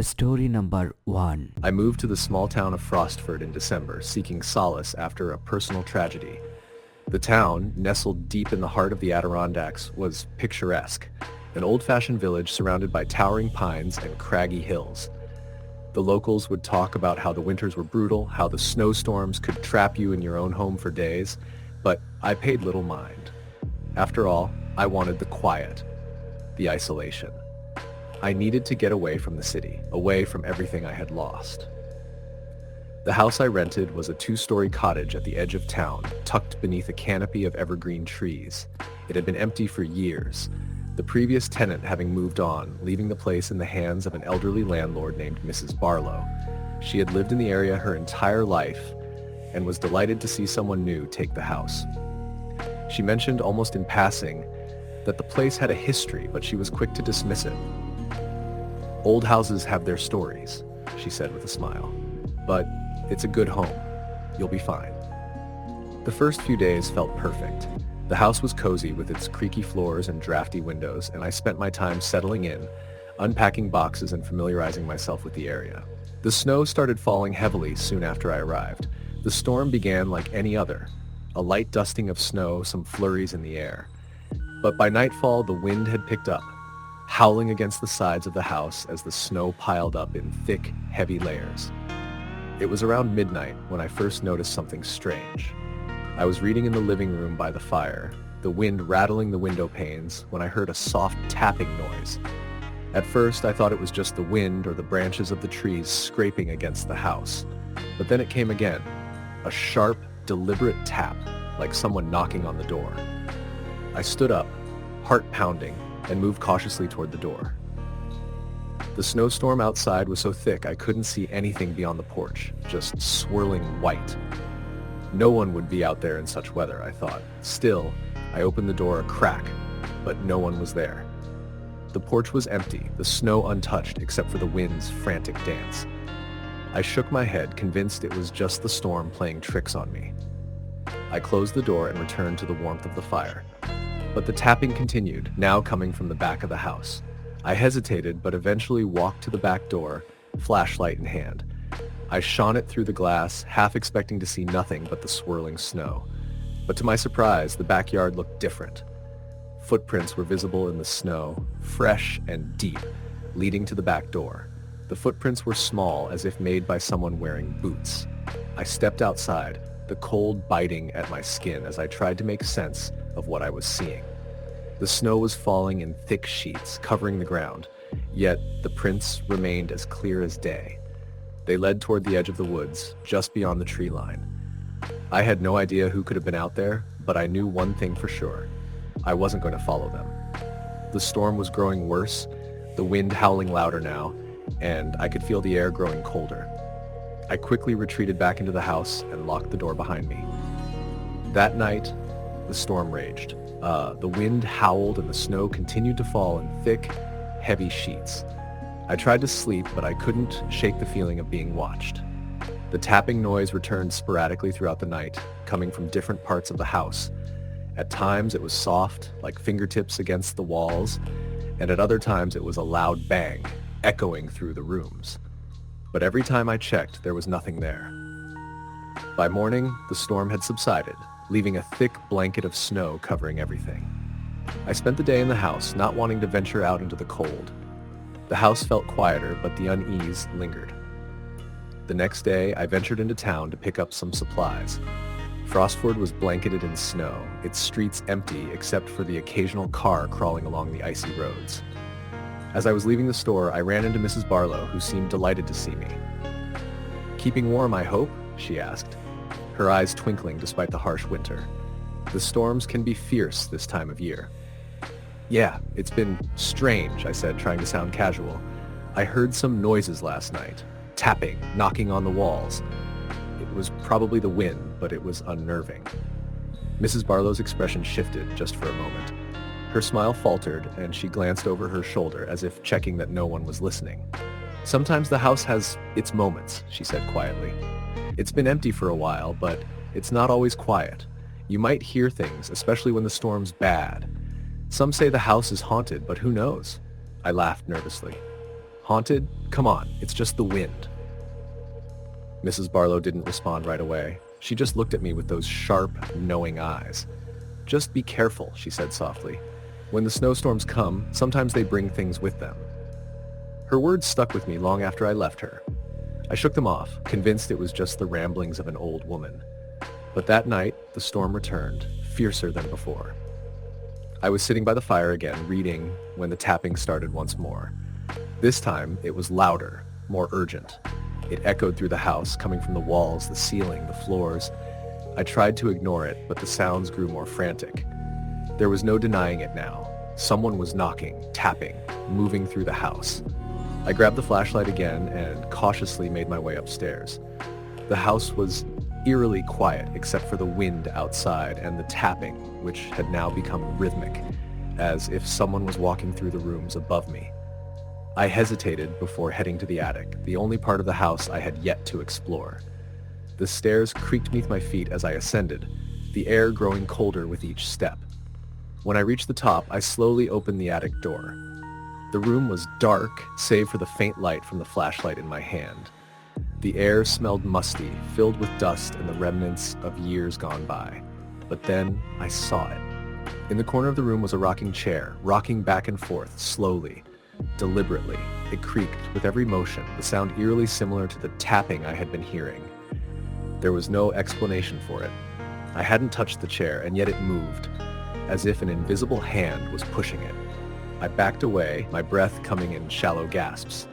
Story number 1. I moved to the small town of Frostford in December, seeking solace after a personal tragedy. The town, nestled deep in the heart of the Adirondacks, was picturesque, an old-fashioned village surrounded by towering pines and craggy hills. The locals would talk about how the winters were brutal, how the snowstorms could trap you in your own home for days, but I paid little mind. After all, I wanted the quiet, the isolation. I needed to get away from the city, away from everything I had lost. The house I rented was a 2-story cottage at the edge of town, tucked beneath a canopy of evergreen trees. It had been empty for years, the previous tenant having moved on, leaving the place in the hands of an elderly landlord named Mrs. Barlow. She had lived in the area her entire life and was delighted to see someone new take the house. She mentioned almost in passing that the place had a history, but she was quick to dismiss it. "Old houses have their stories," she said with a smile, "but it's a good home. You'll be fine." The first few days felt perfect. The house was cozy with its creaky floors and drafty windows, and I spent my time settling in, unpacking boxes and familiarizing myself with the area. The snow started falling heavily soon after I arrived. The storm began like any other, a light dusting of snow, some flurries in the air. But by nightfall, the wind had picked up, howling against the sides of the house as the snow piled up in thick, heavy layers. It was around midnight when I first noticed something strange. I was reading in the living room by the fire, the wind rattling the window panes, when I heard a soft tapping noise. At first, I thought it was just the wind or the branches of the trees scraping against the house. But then it came again, a sharp, deliberate tap, like someone knocking on the door. I stood up, heart pounding, and moved cautiously toward the door. The snowstorm outside was so thick I couldn't see anything beyond the porch, just swirling white. No one would be out there in such weather, I thought. Still, I opened the door a crack, but no one was there. The porch was empty, the snow untouched except for the wind's frantic dance. I shook my head, convinced it was just the storm playing tricks on me. I closed the door and returned to the warmth of the fire. But the tapping continued, now coming from the back of the house. I hesitated, but eventually walked to the back door, flashlight in hand. I shone it through the glass, half expecting to see nothing but the swirling snow. But to my surprise, the backyard looked different. Footprints were visible in the snow, fresh and deep, leading to the back door. The footprints were small, as if made by someone wearing boots. I stepped outside, the cold biting at my skin as I tried to make sense of what I was seeing. The snow was falling in thick sheets, covering the ground, yet the prints remained as clear as day. They led toward the edge of the woods, just beyond the tree line. I had no idea who could have been out there, but I knew one thing for sure. I wasn't going to follow them. The storm was growing worse, the wind howling louder now, and I could feel the air growing colder. I quickly retreated back into the house and locked the door behind me. That night, the storm raged. The wind howled and the snow continued to fall in thick, heavy sheets. I tried to sleep, but I couldn't shake the feeling of being watched. The tapping noise returned sporadically throughout the night, coming from different parts of the house. At times it was soft, like fingertips against the walls, and at other times it was a loud bang, echoing through the rooms. But every time I checked, there was nothing there. By morning, the storm had subsided, leaving a thick blanket of snow covering everything. I spent the day in the house, not wanting to venture out into the cold. The house felt quieter, but the unease lingered. The next day, I ventured into town to pick up some supplies. Frostford was blanketed in snow, its streets empty except for the occasional car crawling along the icy roads. As I was leaving the store, I ran into Mrs. Barlow, who seemed delighted to see me. "Keeping warm, I hope?" she asked, her eyes twinkling despite the harsh winter. "The storms can be fierce this time of year." "Yeah, it's been strange," I said, trying to sound casual. "I heard some noises last night. Tapping, knocking on the walls. It was probably the wind, but it was unnerving." Mrs. Barlow's expression shifted just for a moment. Her smile faltered, and she glanced over her shoulder as if checking that no one was listening. "Sometimes the house has its moments," she said quietly. "It's been empty for a while, but it's not always quiet. You might hear things, especially when the storm's bad. Some say the house is haunted, but who knows?" I laughed nervously. Haunted? Come on, it's just the wind. Mrs. Barlow didn't respond right away. She just looked at me with those sharp, knowing eyes. Just be careful, she said softly. When the snowstorms come, sometimes they bring things with them. Her words stuck with me long after I left her. I shook them off, convinced it was just the ramblings of an old woman. But that night, the storm returned, fiercer than before. I was sitting by the fire again, reading, when the tapping started once more. This time, it was louder, more urgent. It echoed through the house, coming from the walls, the ceiling, the floors. I tried to ignore it, but the sounds grew more frantic. There was no denying it now. Someone was knocking, tapping, moving through the house. I grabbed the flashlight again and cautiously made my way upstairs. The house was eerily quiet except for the wind outside and the tapping, which had now become rhythmic, as if someone was walking through the rooms above me. I hesitated before heading to the attic, the only part of the house I had yet to explore. The stairs creaked beneath my feet as I ascended, the air growing colder with each step. When I reached the top, I slowly opened the attic door. The room was dark, save for the faint light from the flashlight in my hand. The air smelled musty, filled with dust and the remnants of years gone by. But then I saw it. In the corner of the room was a rocking chair, rocking back and forth, slowly, deliberately. It creaked with every motion, the sound eerily similar to the tapping I had been hearing. There was no explanation for it. I hadn't touched the chair, and yet it moved, as if an invisible hand was pushing it. I backed away, my breath coming in shallow gasps.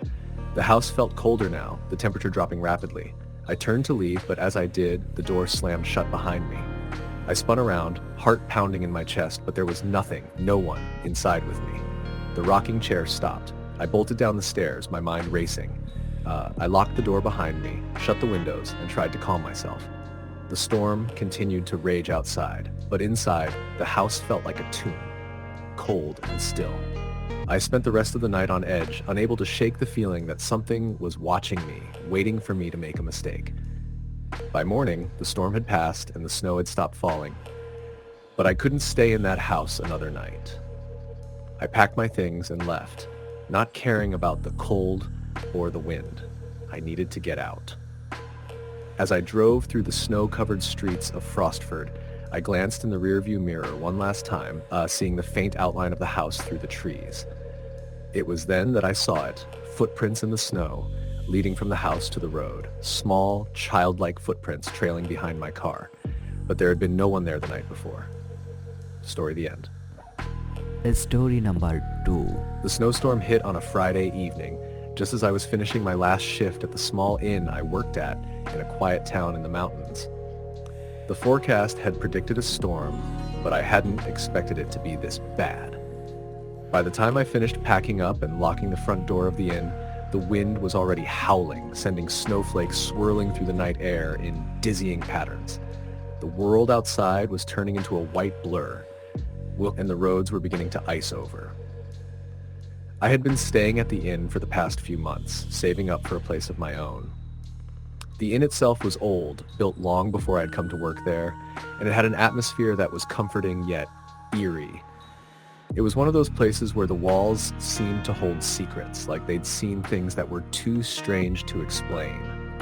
The house felt colder now, the temperature dropping rapidly. I turned to leave, but as I did, the door slammed shut behind me. I spun around, heart pounding in my chest, but there was nothing, no one, inside with me. The rocking chair stopped. I bolted down the stairs, my mind racing. I locked the door behind me, shut the windows, and tried to calm myself. The storm continued to rage outside, but inside, the house felt like a tomb, cold and still. I spent the rest of the night on edge, unable to shake the feeling that something was watching me, waiting for me to make a mistake. By morning, the storm had passed and the snow had stopped falling, but I couldn't stay in that house another night. I packed my things and left, not caring about the cold or the wind. I needed to get out. As I drove through the snow-covered streets of Frostford, I glanced in the rearview mirror one last time, seeing the faint outline of the house through the trees. It was then that I saw it, footprints in the snow, leading from the house to the road, small, childlike footprints trailing behind my car. But there had been no one there the night before. Story the end. Story number 2. The snowstorm hit on a Friday evening, just as I was finishing my last shift at the small inn I worked at in a quiet town in the mountains. The forecast had predicted a storm, but I hadn't expected it to be this bad. By the time I finished packing up and locking the front door of the inn, the wind was already howling, sending snowflakes swirling through the night air in dizzying patterns. The world outside was turning into a white blur, and the roads were beginning to ice over. I had been staying at the inn for the past few months, saving up for a place of my own. The inn itself was old, built long before I had come to work there, and it had an atmosphere that was comforting yet eerie. It was one of those places where the walls seemed to hold secrets, like they'd seen things that were too strange to explain.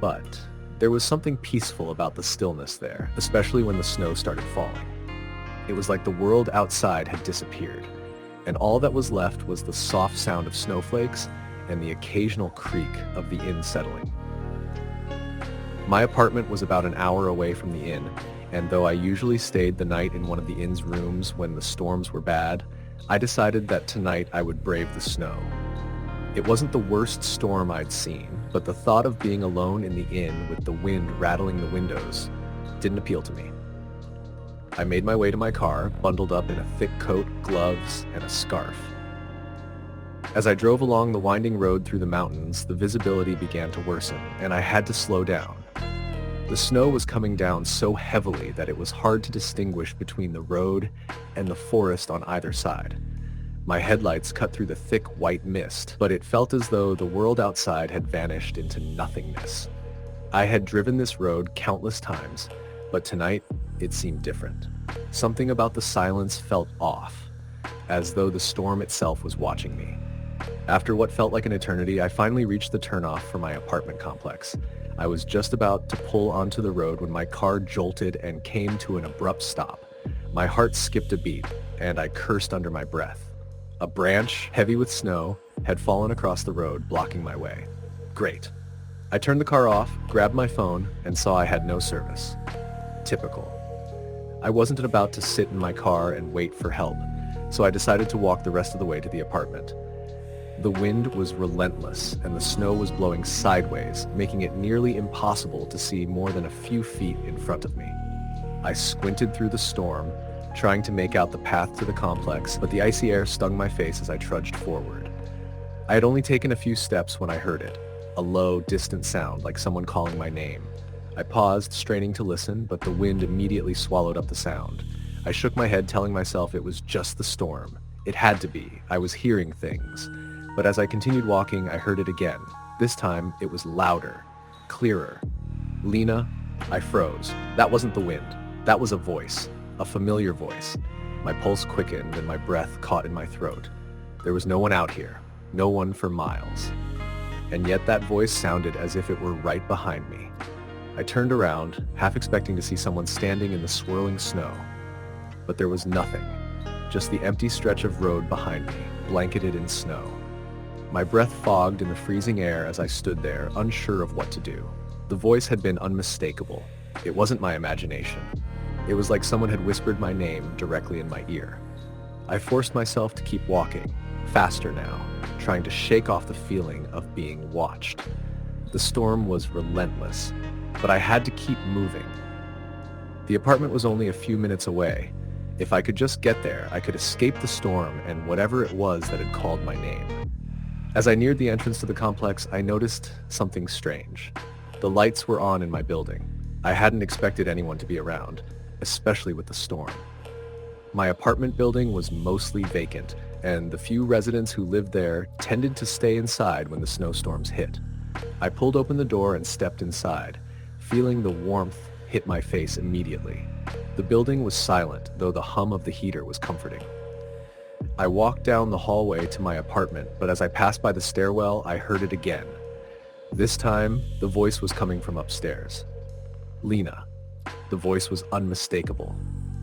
But there was something peaceful about the stillness there, especially when the snow started falling. It was like the world outside had disappeared, and all that was left was the soft sound of snowflakes and the occasional creak of the inn settling. My apartment was about an hour away from the inn, and though I usually stayed the night in one of the inn's rooms when the storms were bad, I decided that tonight I would brave the snow. It wasn't the worst storm I'd seen, but the thought of being alone in the inn with the wind rattling the windows didn't appeal to me. I made my way to my car, bundled up in a thick coat, gloves, and a scarf. As I drove along the winding road through the mountains, the visibility began to worsen, and I had to slow down. The snow was coming down so heavily that it was hard to distinguish between the road and the forest on either side. My headlights cut through the thick white mist, but it felt as though the world outside had vanished into nothingness. I had driven this road countless times, but tonight it seemed different. Something about the silence felt off, as though the storm itself was watching me. After what felt like an eternity, I finally reached the turnoff for my apartment complex. I was just about to pull onto the road when my car jolted and came to an abrupt stop. My heart skipped a beat, and I cursed under my breath. A branch, heavy with snow, had fallen across the road, blocking my way. Great. I turned the car off, grabbed my phone, and saw I had no service. Typical. I wasn't about to sit in my car and wait for help, so I decided to walk the rest of the way to the apartment. The wind was relentless, and the snow was blowing sideways, making it nearly impossible to see more than a few feet in front of me. I squinted through the storm, trying to make out the path to the complex, but the icy air stung my face as I trudged forward. I had only taken a few steps when I heard it, a low, distant sound like someone calling my name. I paused, straining to listen, but the wind immediately swallowed up the sound. I shook my head, telling myself it was just the storm. It had to be. I was hearing things. But as I continued walking, I heard it again. This time, it was louder, clearer. Lena, I froze. That wasn't the wind. That was a voice, a familiar voice. My pulse quickened and my breath caught in my throat. There was no one out here, no one for miles. And yet that voice sounded as if it were right behind me. I turned around, half expecting to see someone standing in the swirling snow. But there was nothing, just the empty stretch of road behind me, blanketed in snow. My breath fogged in the freezing air as I stood there, unsure of what to do. The voice had been unmistakable. It wasn't my imagination. It was like someone had whispered my name directly in my ear. I forced myself to keep walking, faster now, trying to shake off the feeling of being watched. The storm was relentless, but I had to keep moving. The apartment was only a few minutes away. If I could just get there, I could escape the storm and whatever it was that had called my name. As I neared the entrance to the complex, I noticed something strange. The lights were on in my building. I hadn't expected anyone to be around, especially with the storm. My apartment building was mostly vacant, and the few residents who lived there tended to stay inside when the snowstorms hit. I pulled open the door and stepped inside, feeling the warmth hit my face immediately. The building was silent, though the hum of the heater was comforting. I walked down the hallway to my apartment, but as I passed by the stairwell, I heard it again. This time, the voice was coming from upstairs. Lena. The voice was unmistakable.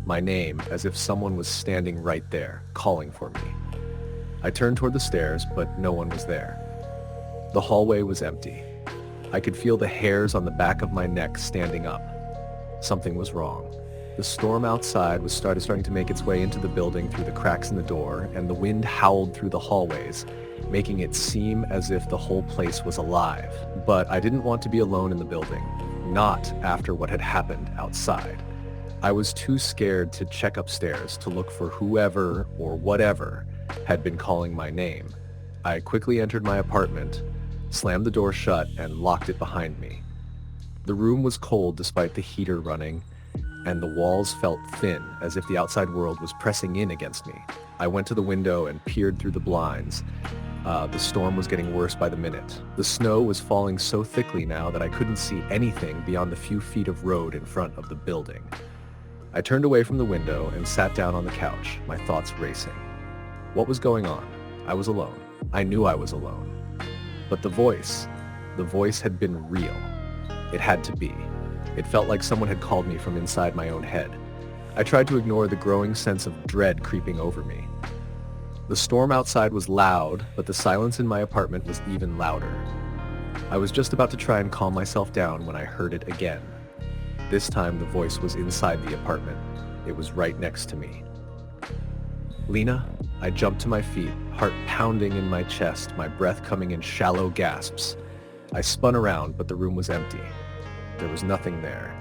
My name, as if someone was standing right there, calling for me. I turned toward the stairs, but no one was there. The hallway was empty. I could feel the hairs on the back of my neck standing up. Something was wrong. The storm outside was starting to make its way into the building through the cracks in the door, and the wind howled through the hallways, making it seem as if the whole place was alive. But I didn't want to be alone in the building, not after what had happened outside. I was too scared to check upstairs to look for whoever or whatever had been calling my name. I quickly entered my apartment, slammed the door shut, and locked it behind me. The room was cold despite the heater running, and the walls felt thin, as if the outside world was pressing in against me. I went to the window and peered through the blinds. The storm was getting worse by the minute. The snow was falling so thickly now that I couldn't see anything beyond the few feet of road in front of the building. I turned away from the window and sat down on the couch, my thoughts racing. What was going on? I was alone. I knew I was alone. But the voice had been real. It had to be. It felt like someone had called me from inside my own head. I tried to ignore the growing sense of dread creeping over me. The storm outside was loud, but the silence in my apartment was even louder. I was just about to try and calm myself down when I heard it again. This time the voice was inside the apartment. It was right next to me. Lena? I jumped to my feet, heart pounding in my chest, my breath coming in shallow gasps. I spun around, but the room was empty. There was nothing there.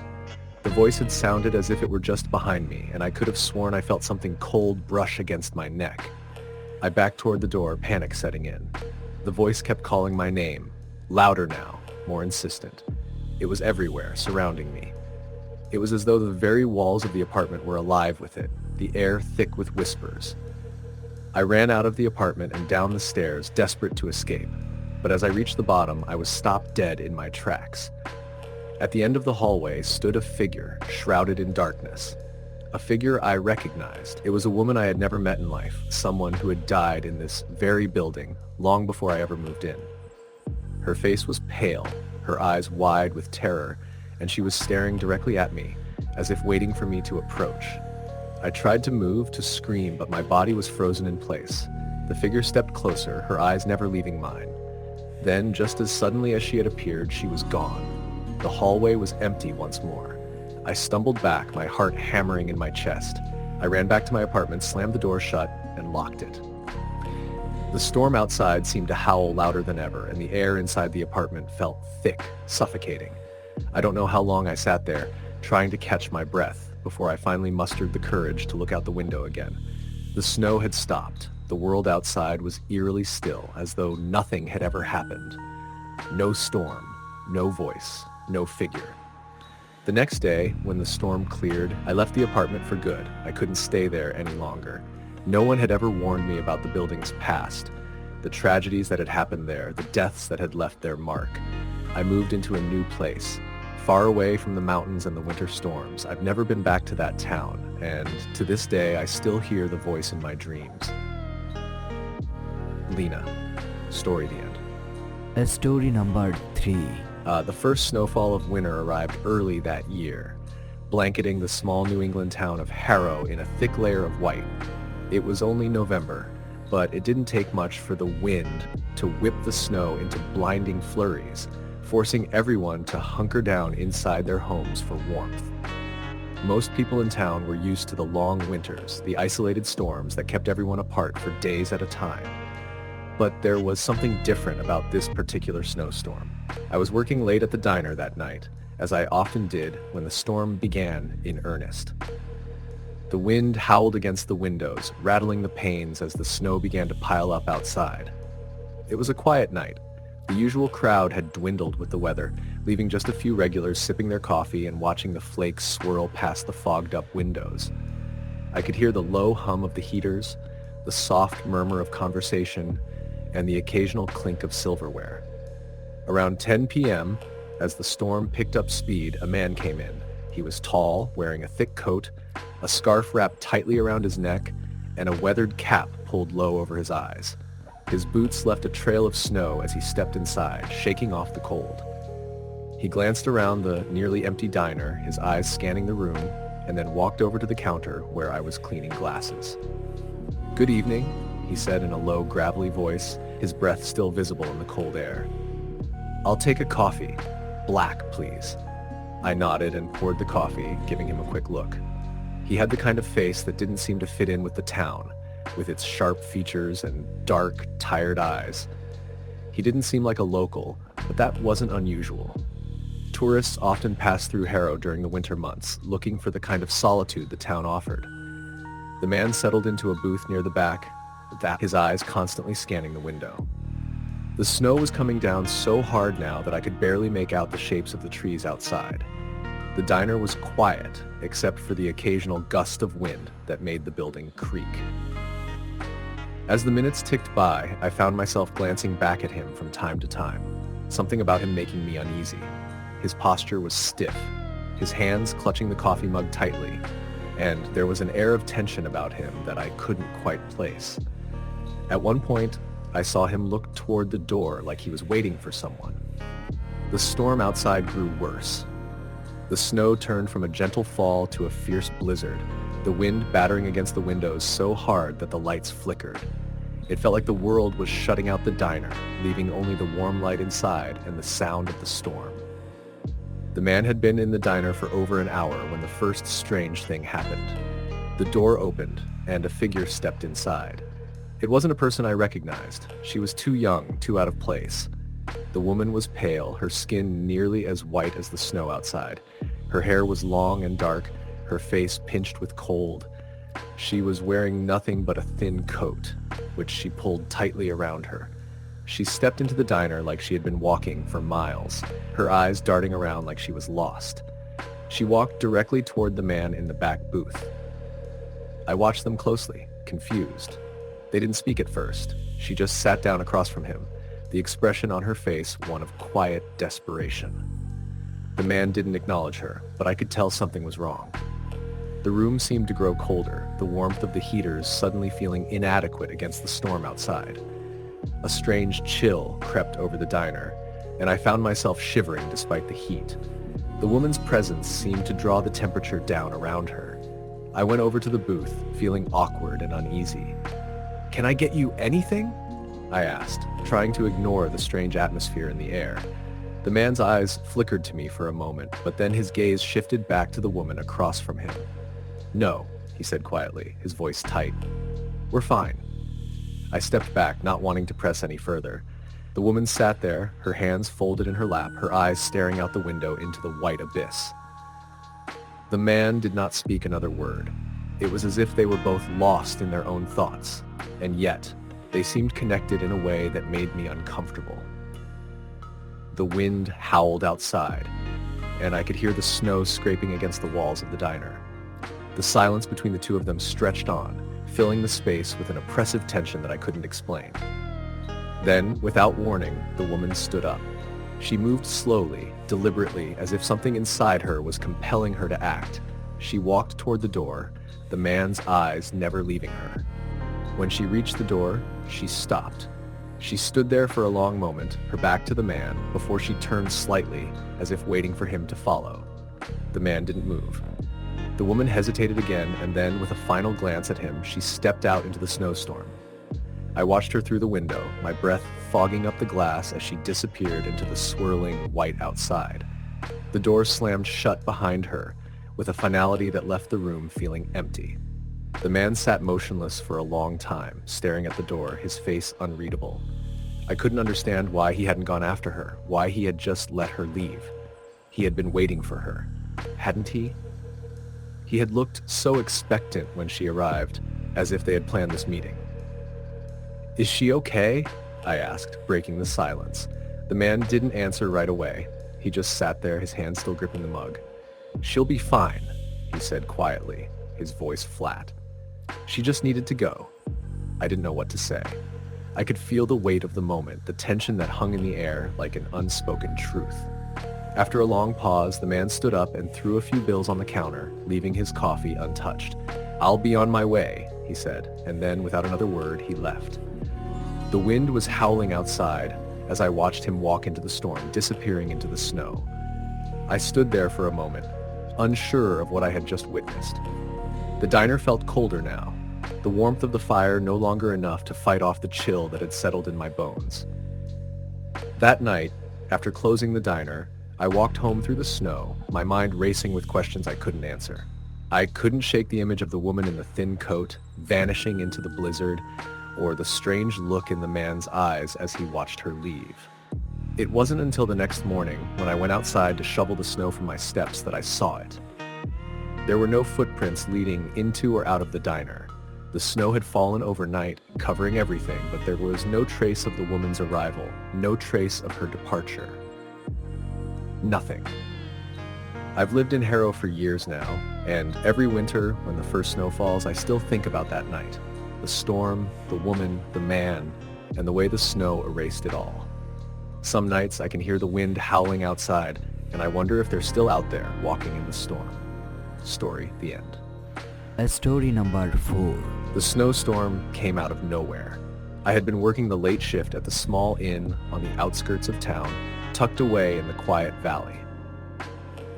The voice had sounded as if it were just behind me, and I could have sworn I felt something cold brush against my neck. I backed toward the door, panic setting in. The voice kept calling my name, louder now, more insistent. It was everywhere, surrounding me. It was as though the very walls of the apartment were alive with it, the air thick with whispers. I ran out of the apartment and down the stairs, desperate to escape. But as I reached the bottom, I was stopped dead in my tracks. At the end of the hallway stood a figure, shrouded in darkness. A figure I recognized. It was a woman I had never met in life, someone who had died in this very building long before I ever moved in. Her face was pale, her eyes wide with terror, and she was staring directly at me, as if waiting for me to approach. I tried to move, to scream, but my body was frozen in place. The figure stepped closer, her eyes never leaving mine. Then, just as suddenly as she had appeared, she was gone. The hallway was empty once more. I stumbled back, my heart hammering in my chest. I ran back to my apartment, slammed the door shut, and locked it. The storm outside seemed to howl louder than ever, and the air inside the apartment felt thick, suffocating. I don't know how long I sat there, trying to catch my breath, before I finally mustered the courage to look out the window again. The snow had stopped. The world outside was eerily still, as though nothing had ever happened. No storm, no voice, no figure. The next day, when the storm cleared, I left the apartment for good. I couldn't stay there any longer. No one had ever warned me about the building's past, the tragedies that had happened there, the deaths that had left their mark. I moved into a new place, far away from the mountains and the winter storms. I've never been back to that town, and to this day, I still hear the voice in my dreams. Lena. Story the end. Story number 3. The first snowfall of winter arrived early that year, blanketing the small New England town of Harrow in a thick layer of white. It was only November, but it didn't take much for the wind to whip the snow into blinding flurries, forcing everyone to hunker down inside their homes for warmth. Most people in town were used to the long winters, the isolated storms that kept everyone apart for days at a time. But there was something different about this particular snowstorm. I was working late at the diner that night, as I often did when the storm began in earnest. The wind howled against the windows, rattling the panes as the snow began to pile up outside. It was a quiet night. The usual crowd had dwindled with the weather, leaving just a few regulars sipping their coffee and watching the flakes swirl past the fogged-up windows. I could hear the low hum of the heaters, the soft murmur of conversation, and the occasional clink of silverware. Around 10 p.m., as the storm picked up speed, a man came in. He was tall, wearing a thick coat, a scarf wrapped tightly around his neck, and a weathered cap pulled low over his eyes. His boots left a trail of snow as he stepped inside, shaking off the cold. He glanced around the nearly empty diner, his eyes scanning the room, and then walked over to the counter where I was cleaning glasses. "Good evening," he said in a low, gravelly voice, his breath still visible in the cold air. "I'll take a coffee. Black, please." I nodded and poured the coffee, giving him a quick look. He had the kind of face that didn't seem to fit in with the town, with its sharp features and dark, tired eyes. He didn't seem like a local, but that wasn't unusual. Tourists often passed through Harrow during the winter months, looking for the kind of solitude the town offered. The man settled into a booth near the back, his eyes constantly scanning the window. The snow was coming down so hard now that I could barely make out the shapes of the trees outside. The diner was quiet, except for the occasional gust of wind that made the building creak. As the minutes ticked by, I found myself glancing back at him from time to time, something about him making me uneasy. His posture was stiff, his hands clutching the coffee mug tightly, and there was an air of tension about him that I couldn't quite place. At one point, I saw him look toward the door like he was waiting for someone. The storm outside grew worse. The snow turned from a gentle fall to a fierce blizzard, the wind battering against the windows so hard that the lights flickered. It felt like the world was shutting out the diner, leaving only the warm light inside and the sound of the storm. The man had been in the diner for over an hour when the first strange thing happened. The door opened, and a figure stepped inside. It wasn't a person I recognized. She was too young, too out of place. The woman was pale, her skin nearly as white as the snow outside. Her hair was long and dark, her face pinched with cold. She was wearing nothing but a thin coat, which she pulled tightly around her. She stepped into the diner like she had been walking for miles, her eyes darting around like she was lost. She walked directly toward the man in the back booth. I watched them closely, confused. They didn't speak at first. She just sat down across from him, the expression on her face one of quiet desperation. The man didn't acknowledge her, but I could tell something was wrong. The room seemed to grow colder, the warmth of the heaters suddenly feeling inadequate against the storm outside. A strange chill crept over the diner, and I found myself shivering despite the heat. The woman's presence seemed to draw the temperature down around her. I went over to the booth, feeling awkward and uneasy. "Can I get you anything?" I asked, trying to ignore the strange atmosphere in the air. The man's eyes flickered to me for a moment, but then his gaze shifted back to the woman across from him. "No," he said quietly, his voice tight. "We're fine." I stepped back, not wanting to press any further. The woman sat there, her hands folded in her lap, her eyes staring out the window into the white abyss. The man did not speak another word. It was as if they were both lost in their own thoughts, and yet they seemed connected in a way that made me uncomfortable. The wind howled outside, and I could hear the snow scraping against the walls of the diner. The silence between the two of them stretched on, filling the space with an oppressive tension that I couldn't explain. Then, without warning, the woman stood up. She moved slowly, deliberately, as if something inside her was compelling her to act. She walked toward the door, the man's eyes never leaving her. When she reached the door, she stopped. She stood there for a long moment, her back to the man, before she turned slightly, as if waiting for him to follow. The man didn't move. The woman hesitated again, and then, with a final glance at him, she stepped out into the snowstorm. I watched her through the window, my breath fogging up the glass as she disappeared into the swirling white outside. The door slammed shut behind her, with a finality that left the room feeling empty. The man sat motionless for a long time, staring at the door, his face unreadable. I couldn't understand why he hadn't gone after her, why he had just let her leave. He had been waiting for her, hadn't he? He had looked so expectant when she arrived, as if they had planned this meeting. "Is she okay?" I asked, breaking the silence. The man didn't answer right away. He just sat there, his hand still gripping the mug. "She'll be fine," he said quietly, his voice flat. "She just needed to go." I didn't know what to say. I could feel the weight of the moment, the tension that hung in the air like an unspoken truth. After a long pause, the man stood up and threw a few bills on the counter, leaving his coffee untouched. "I'll be on my way," he said, and then without another word, he left. The wind was howling outside as I watched him walk into the storm, disappearing into the snow. I stood there for a moment, unsure of what I had just witnessed. The diner felt colder now, the warmth of the fire no longer enough to fight off the chill that had settled in my bones. That night, after closing the diner, I walked home through the snow, my mind racing with questions I couldn't answer. I couldn't shake the image of the woman in the thin coat, vanishing into the blizzard, or the strange look in the man's eyes as he watched her leave. It wasn't until the next morning, when I went outside to shovel the snow from my steps, that I saw it. There were no footprints leading into or out of the diner. The snow had fallen overnight, covering everything, but there was no trace of the woman's arrival, no trace of her departure. Nothing. I've lived in Harrow for years now, and every winter, when the first snow falls, I still think about that night. The storm, the woman, the man, and the way the snow erased it all. Some nights I can hear the wind howling outside, and I wonder if they're still out there, walking in the storm. Story, the end. Story number 4. The snowstorm came out of nowhere. I had been working the late shift at the small inn on the outskirts of town, tucked away in the quiet valley.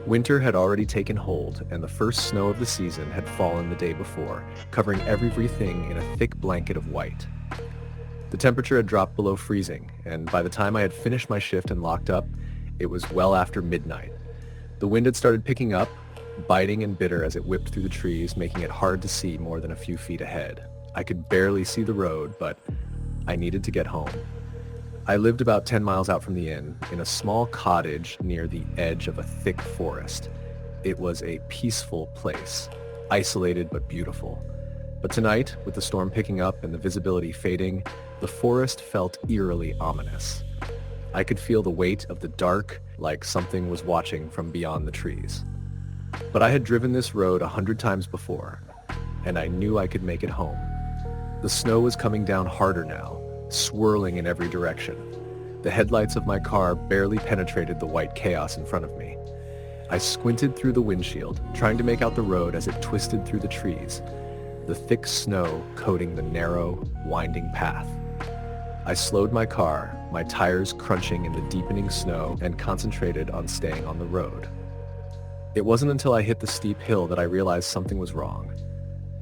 Winter had already taken hold, and the first snow of the season had fallen the day before, covering everything in a thick blanket of white. The temperature had dropped below freezing, and by the time I had finished my shift and locked up, it was well after midnight. The wind had started picking up, biting and bitter as it whipped through the trees, making it hard to see more than a few feet ahead. I could barely see the road, but I needed to get home. I lived about 10 miles out from the inn, in a small cottage near the edge of a thick forest. It was a peaceful place, isolated but beautiful. But tonight, with the storm picking up and the visibility fading, the forest felt eerily ominous. I could feel the weight of the dark, like something was watching from beyond the trees. But I had driven this road 100 times before, and I knew I could make it home. The snow was coming down harder now, swirling in every direction. The headlights of my car barely penetrated the white chaos in front of me. I squinted through the windshield, trying to make out the road as it twisted through the trees, the thick snow coating the narrow, winding path. I slowed my car, my tires crunching in the deepening snow, and concentrated on staying on the road. It wasn't until I hit the steep hill that I realized something was wrong.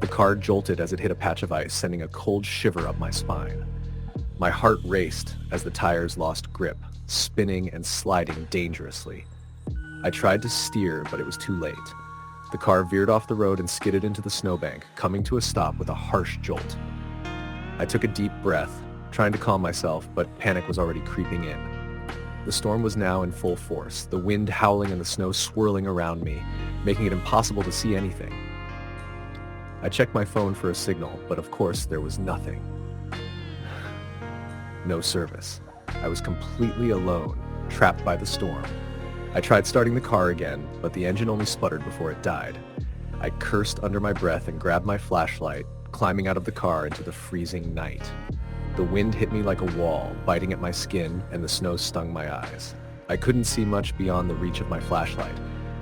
The car jolted as it hit a patch of ice, sending a cold shiver up my spine. My heart raced as the tires lost grip, spinning and sliding dangerously. I tried to steer, but it was too late. The car veered off the road and skidded into the snowbank, coming to a stop with a harsh jolt. I took a deep breath, trying to calm myself, but panic was already creeping in. The storm was now in full force, the wind howling and the snow swirling around me, making it impossible to see anything. I checked my phone for a signal, but of course there was nothing. No service. I was completely alone, trapped by the storm. I tried starting the car again, but the engine only sputtered before it died. I cursed under my breath and grabbed my flashlight, climbing out of the car into the freezing night. The wind hit me like a wall, biting at my skin, and the snow stung my eyes. I couldn't see much beyond the reach of my flashlight,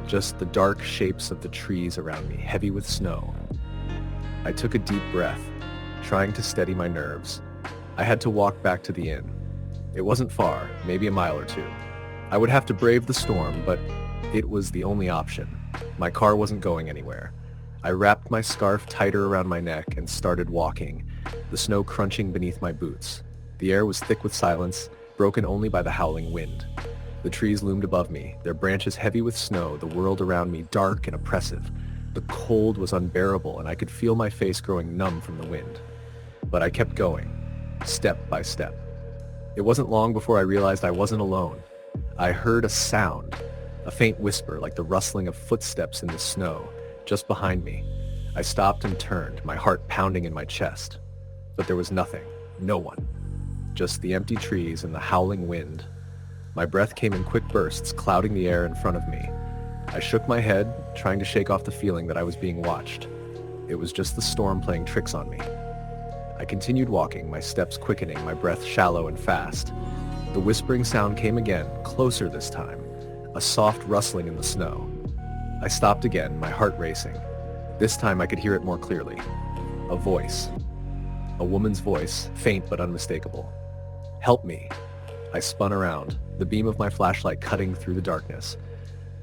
just the dark shapes of the trees around me, heavy with snow. I took a deep breath, trying to steady my nerves. I had to walk back to the inn. It wasn't far, maybe a mile or two. I would have to brave the storm, but it was the only option. My car wasn't going anywhere. I wrapped my scarf tighter around my neck and started walking, the snow crunching beneath my boots. The air was thick with silence, broken only by the howling wind. The trees loomed above me, their branches heavy with snow, the world around me dark and oppressive. The cold was unbearable, and I could feel my face growing numb from the wind. But I kept going, step by step. It wasn't long before I realized I wasn't alone. I heard a sound, a faint whisper like the rustling of footsteps in the snow, just behind me. I stopped and turned, my heart pounding in my chest. But there was nothing, no one. Just the empty trees and the howling wind. My breath came in quick bursts, clouding the air in front of me. I shook my head, trying to shake off the feeling that I was being watched. It was just the storm playing tricks on me. I continued walking, my steps quickening, my breath shallow and fast. The whispering sound came again, closer this time, a soft rustling in the snow. I stopped again, my heart racing. This time I could hear it more clearly. A voice. A woman's voice, faint but unmistakable. "Help me." I spun around, the beam of my flashlight cutting through the darkness.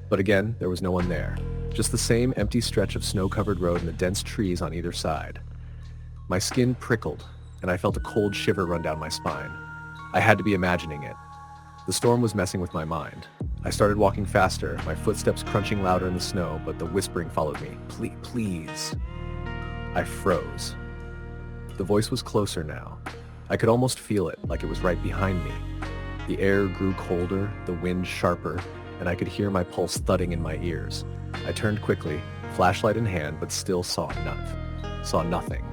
But again, there was no one there. Just the same empty stretch of snow-covered road and the dense trees on either side. My skin prickled, and I felt a cold shiver run down my spine. I had to be imagining it. The storm was messing with my mind. I started walking faster, my footsteps crunching louder in the snow, but the whispering followed me. Please. I froze. The voice was closer now. I could almost feel it, like it was right behind me. The air grew colder, the wind sharper, and I could hear my pulse thudding in my ears. I turned quickly, flashlight in hand, but still saw nothing.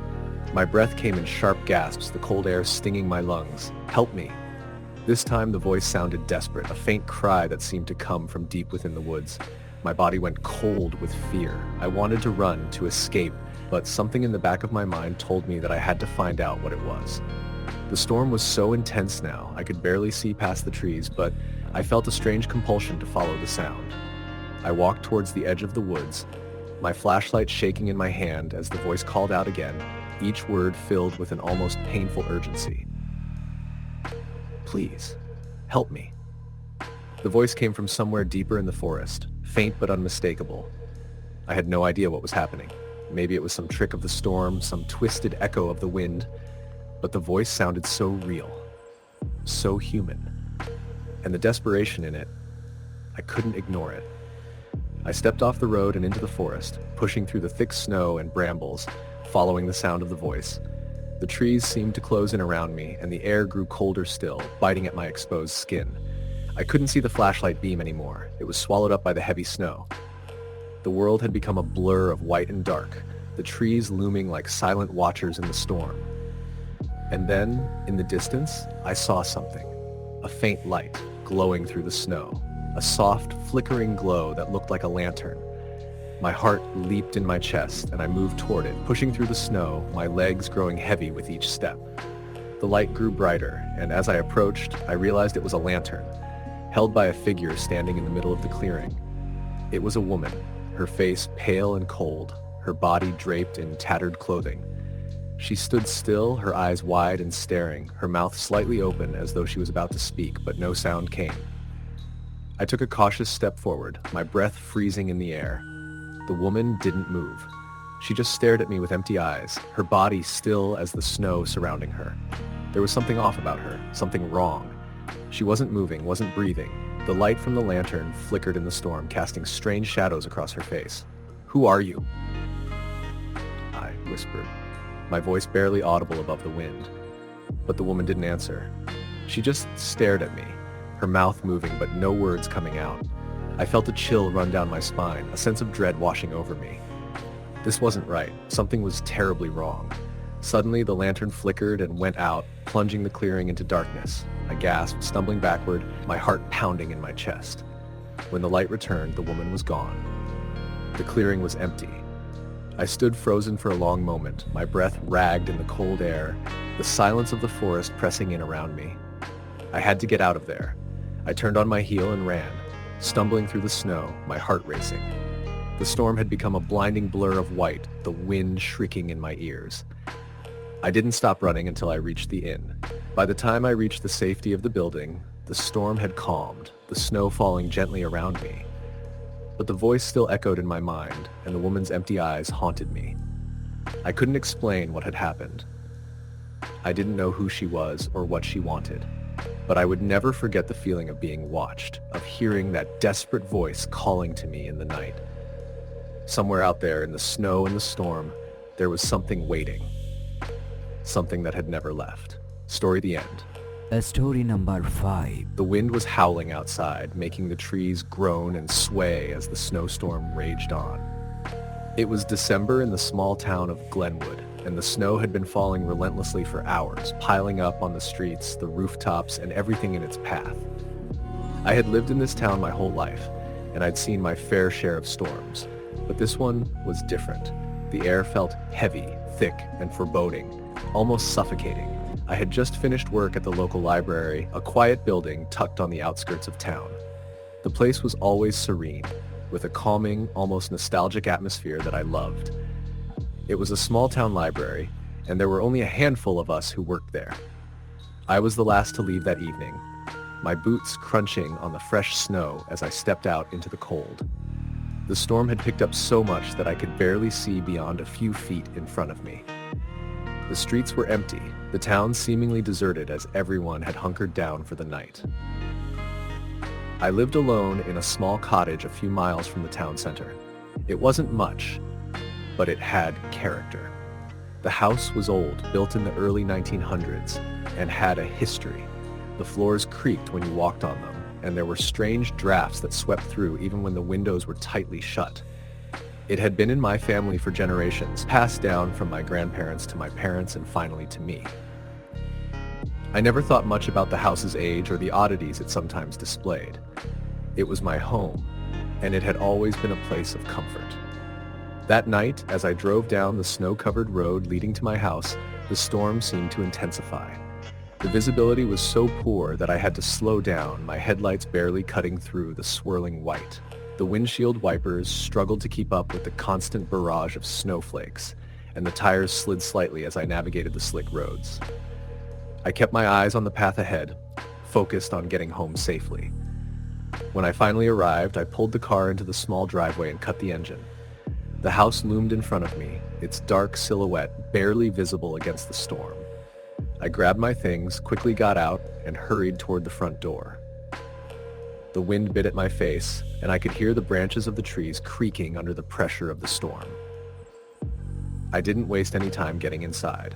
My breath came in sharp gasps, the cold air stinging my lungs. "Help me." This time the voice sounded desperate, a faint cry that seemed to come from deep within the woods. My body went cold with fear. I wanted to run, to escape, but something in the back of my mind told me that I had to find out what it was. The storm was so intense now, I could barely see past the trees, but I felt a strange compulsion to follow the sound. I walked towards the edge of the woods, my flashlight shaking in my hand as the voice called out again, each word filled with an almost painful urgency. "Please, help me." The voice came from somewhere deeper in the forest, faint but unmistakable. I had no idea what was happening. Maybe it was some trick of the storm, some twisted echo of the wind, but the voice sounded so real, so human. And the desperation in it, I couldn't ignore it. I stepped off the road and into the forest, pushing through the thick snow and brambles, following the sound of the voice. The trees seemed to close in around me, and the air grew colder still, biting at my exposed skin. I couldn't see the flashlight beam anymore. It was swallowed up by the heavy snow. The world had become a blur of white and dark, the trees looming like silent watchers in the storm. And then, in the distance, I saw something. A faint light, glowing through the snow. A soft, flickering glow that looked like a lantern. My heart leaped in my chest, and I moved toward it, pushing through the snow, my legs growing heavy with each step. The light grew brighter, and as I approached, I realized it was a lantern, held by a figure standing in the middle of the clearing. It was a woman, her face pale and cold, her body draped in tattered clothing. She stood still, her eyes wide and staring, her mouth slightly open as though she was about to speak, but no sound came. I took a cautious step forward, my breath freezing in the air. The woman didn't move. She just stared at me with empty eyes, her body still as the snow surrounding her. There was something off about her, something wrong. She wasn't moving, wasn't breathing. The light from the lantern flickered in the storm, casting strange shadows across her face. "Who are you?" I whispered, my voice barely audible above the wind. But the woman didn't answer. She just stared at me, her mouth moving but no words coming out. I felt a chill run down my spine, a sense of dread washing over me. This wasn't right. Something was terribly wrong. Suddenly, the lantern flickered and went out, plunging the clearing into darkness. I gasped, stumbling backward, my heart pounding in my chest. When the light returned, the woman was gone. The clearing was empty. I stood frozen for a long moment, my breath ragged in the cold air, the silence of the forest pressing in around me. I had to get out of there. I turned on my heel and ran, stumbling through the snow, my heart racing. The storm had become a blinding blur of white, the wind shrieking in my ears. I didn't stop running until I reached the inn. By the time I reached the safety of the building, the storm had calmed, the snow falling gently around me. But the voice still echoed in my mind, and the woman's empty eyes haunted me. I couldn't explain what had happened. I didn't know who she was or what she wanted, but I would never forget the feeling of being watched, of hearing that desperate voice calling to me in the night. Somewhere out there in the snow and the storm, there was something waiting. Something that had never left. Story the end. Story number 5. The wind was howling outside, making the trees groan and sway as the snowstorm raged on. It was December in the small town of Glenwood, and the snow had been falling relentlessly for hours, piling up on the streets, the rooftops, and everything in its path. I had lived in this town my whole life, and I'd seen my fair share of storms, but this one was different. The air felt heavy, thick, and foreboding, almost suffocating. I had just finished work at the local library, a quiet building tucked on the outskirts of town. The place was always serene, with a calming, almost nostalgic atmosphere that I loved. It was a small-town library, and there were only a handful of us who worked there. I was the last to leave that evening, my boots crunching on the fresh snow as I stepped out into the cold. The storm had picked up so much that I could barely see beyond a few feet in front of me. The streets were empty, the town seemingly deserted as everyone had hunkered down for the night. I lived alone in a small cottage a few miles from the town center. It wasn't much, but it had character. The house was old, built in the early 1900s, and had a history. The floors creaked when you walked on them, and there were strange drafts that swept through even when the windows were tightly shut. It had been in my family for generations, passed down from my grandparents to my parents and finally to me. I never thought much about the house's age or the oddities it sometimes displayed. It was my home, and it had always been a place of comfort. That night, as I drove down the snow-covered road leading to my house, the storm seemed to intensify. The visibility was so poor that I had to slow down, my headlights barely cutting through the swirling white. The windshield wipers struggled to keep up with the constant barrage of snowflakes, and the tires slid slightly as I navigated the slick roads. I kept my eyes on the path ahead, focused on getting home safely. When I finally arrived, I pulled the car into the small driveway and cut the engine. The house loomed in front of me, its dark silhouette barely visible against the storm. I grabbed my things, quickly got out, and hurried toward the front door. The wind bit at my face, and I could hear the branches of the trees creaking under the pressure of the storm. I didn't waste any time getting inside.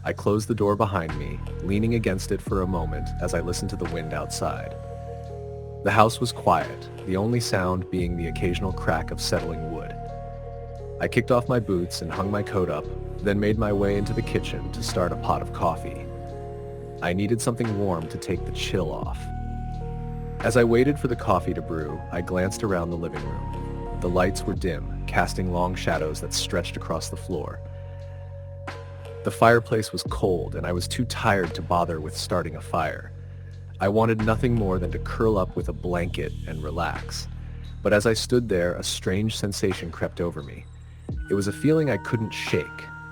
I closed the door behind me, leaning against it for a moment as I listened to the wind outside. The house was quiet, the only sound being the occasional crack of settling wood. I kicked off my boots and hung my coat up, then made my way into the kitchen to start a pot of coffee. I needed something warm to take the chill off. As I waited for the coffee to brew, I glanced around the living room. The lights were dim, casting long shadows that stretched across the floor. The fireplace was cold, and I was too tired to bother with starting a fire. I wanted nothing more than to curl up with a blanket and relax. But as I stood there, a strange sensation crept over me. It was a feeling I couldn't shake,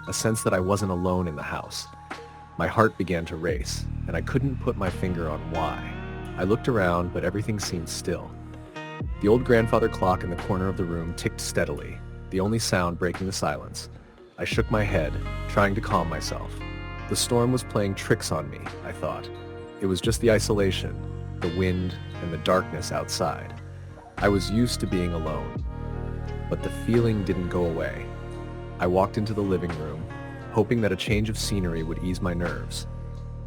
a sense that I wasn't alone in the house. My heart began to race, and I couldn't put my finger on why. I looked around, but everything seemed still. The old grandfather clock in the corner of the room ticked steadily, the only sound breaking the silence. I shook my head, trying to calm myself. The storm was playing tricks on me, I thought. It was just the isolation, the wind, and the darkness outside. I was used to being alone, but the feeling didn't go away. I walked into the living room, hoping that a change of scenery would ease my nerves.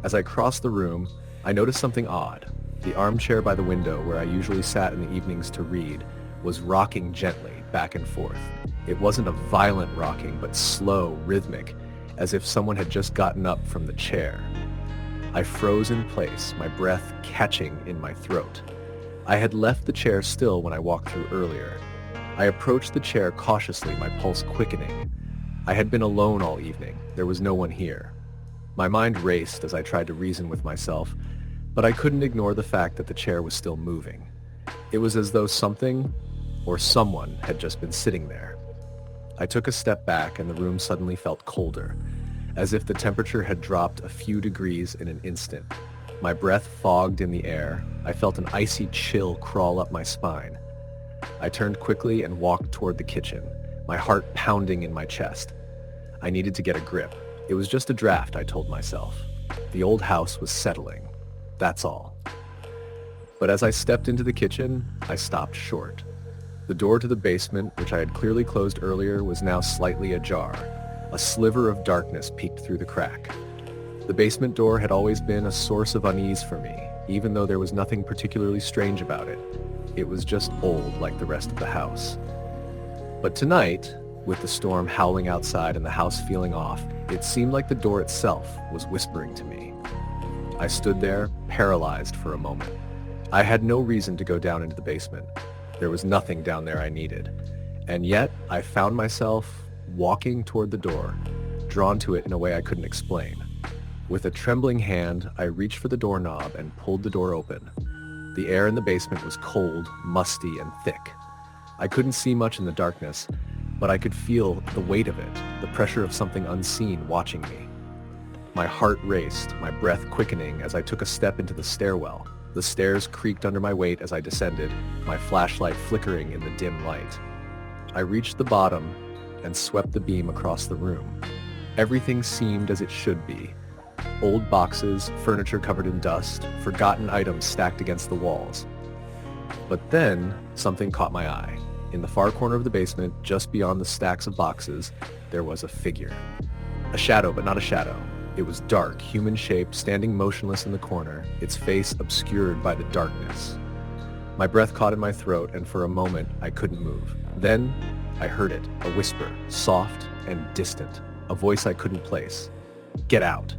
As I crossed the room, I noticed something odd. The armchair by the window where I usually sat in the evenings to read was rocking gently back and forth. It wasn't a violent rocking, but slow, rhythmic, as if someone had just gotten up from the chair. I froze in place, my breath catching in my throat. I had left the chair still when I walked through earlier. I approached the chair cautiously, my pulse quickening. I had been alone all evening. There was no one here. My mind raced as I tried to reason with myself, but I couldn't ignore the fact that the chair was still moving. It was as though something or someone had just been sitting there. I took a step back and the room suddenly felt colder, as if the temperature had dropped a few degrees in an instant. My breath fogged in the air. I felt an icy chill crawl up my spine. I turned quickly and walked toward the kitchen, my heart pounding in my chest. I needed to get a grip. It was just a draft, I told myself. The old house was settling. That's all. But as I stepped into the kitchen, I stopped short. The door to the basement, which I had clearly closed earlier, was now slightly ajar. A sliver of darkness peeked through the crack. The basement door had always been a source of unease for me, even though there was nothing particularly strange about it. It was just old like the rest of the house. But tonight, with the storm howling outside and the house feeling off, it seemed like the door itself was whispering to me. I stood there, paralyzed for a moment. I had no reason to go down into the basement. There was nothing down there I needed. And yet, I found myself walking toward the door, drawn to it in a way I couldn't explain. With a trembling hand, I reached for the doorknob and pulled the door open. The air in the basement was cold, musty, and thick. I couldn't see much in the darkness, but I could feel the weight of it, the pressure of something unseen watching me. My heart raced, my breath quickening as I took a step into the stairwell. The stairs creaked under my weight as I descended, my flashlight flickering in the dim light. I reached the bottom and swept the beam across the room. Everything seemed as it should be. Old boxes, furniture covered in dust, forgotten items stacked against the walls. But then, something caught my eye. In the far corner of the basement, just beyond the stacks of boxes, there was a figure. A shadow, but not a shadow. It was dark, human-shaped, standing motionless in the corner, its face obscured by the darkness. My breath caught in my throat, and for a moment, I couldn't move. Then, I heard it, a whisper, soft and distant, a voice I couldn't place. "Get out."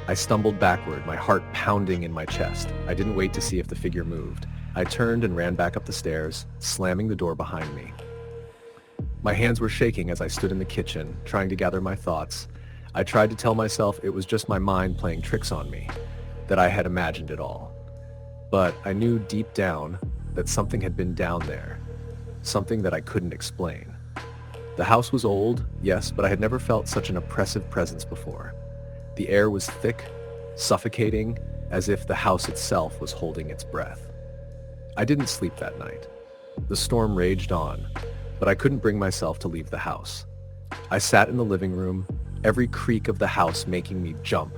I stumbled backward, my heart pounding in my chest. I didn't wait to see if the figure moved. I turned and ran back up the stairs, slamming the door behind me. My hands were shaking as I stood in the kitchen, trying to gather my thoughts. I tried to tell myself it was just my mind playing tricks on me, that I had imagined it all. But I knew deep down that something had been down there, something that I couldn't explain. The house was old, yes, but I had never felt such an oppressive presence before. The air was thick, suffocating, as if the house itself was holding its breath. I didn't sleep that night. The storm raged on, but I couldn't bring myself to leave the house. I sat in the living room, every creak of the house making me jump,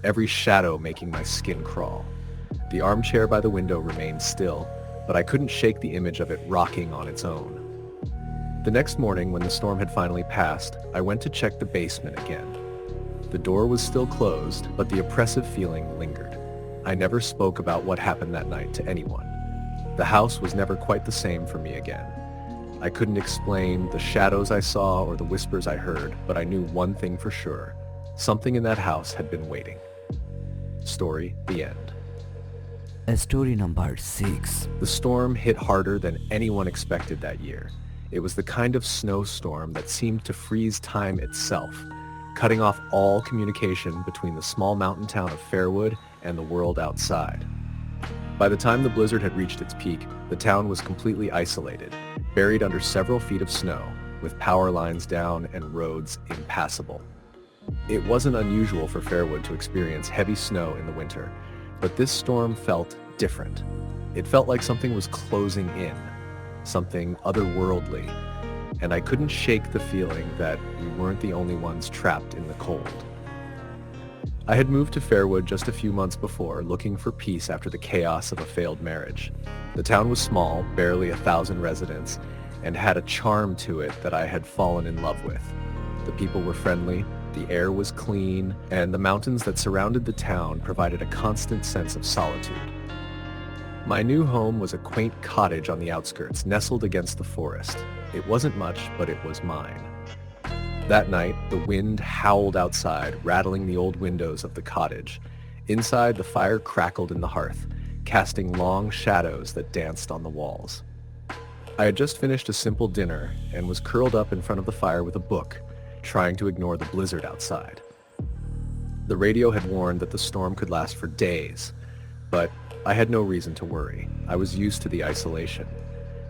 every shadow making my skin crawl. The armchair by the window remained still, but I couldn't shake the image of it rocking on its own. The next morning, when the storm had finally passed, I went to check the basement again. The door was still closed, but the oppressive feeling lingered. I never spoke about what happened that night to anyone. The house was never quite the same for me again. I couldn't explain the shadows I saw or the whispers I heard, but I knew one thing for sure. Something in that house had been waiting. Story, the end. Story number 6. The storm hit harder than anyone expected that year. It was the kind of snowstorm that seemed to freeze time itself, cutting off all communication between the small mountain town of Fairwood and the world outside. By the time the blizzard had reached its peak, the town was completely isolated, buried under several feet of snow, with power lines down and roads impassable. It wasn't unusual for Fairwood to experience heavy snow in the winter, but this storm felt different. It felt like something was closing in, something otherworldly, and I couldn't shake the feeling that we weren't the only ones trapped in the cold. I had moved to Fairwood just a few months before, looking for peace after the chaos of a failed marriage. The town was small, barely 1,000 residents, and had a charm to it that I had fallen in love with. The people were friendly, the air was clean, and the mountains that surrounded the town provided a constant sense of solitude. My new home was a quaint cottage on the outskirts, nestled against the forest. It wasn't much, but it was mine. That night, the wind howled outside, rattling the old windows of the cottage. Inside, the fire crackled in the hearth, casting long shadows that danced on the walls. I had just finished a simple dinner and was curled up in front of the fire with a book, trying to ignore the blizzard outside. The radio had warned that the storm could last for days, but I had no reason to worry. I was used to the isolation.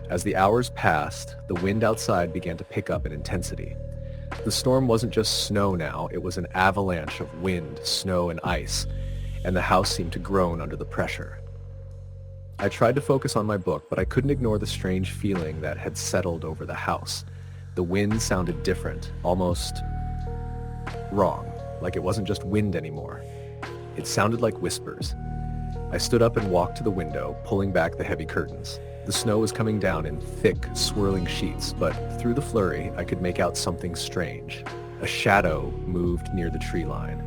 As the hours passed, the wind outside began to pick up in intensity. The storm wasn't just snow now, it was an avalanche of wind, snow, and ice, and the house seemed to groan under the pressure. I tried to focus on my book, but I couldn't ignore the strange feeling that had settled over the house. The wind sounded different, almost wrong, like it wasn't just wind anymore. It sounded like whispers. I stood up and walked to the window, pulling back the heavy curtains. The snow was coming down in thick, swirling sheets, but through the flurry, I could make out something strange. A shadow moved near the tree line,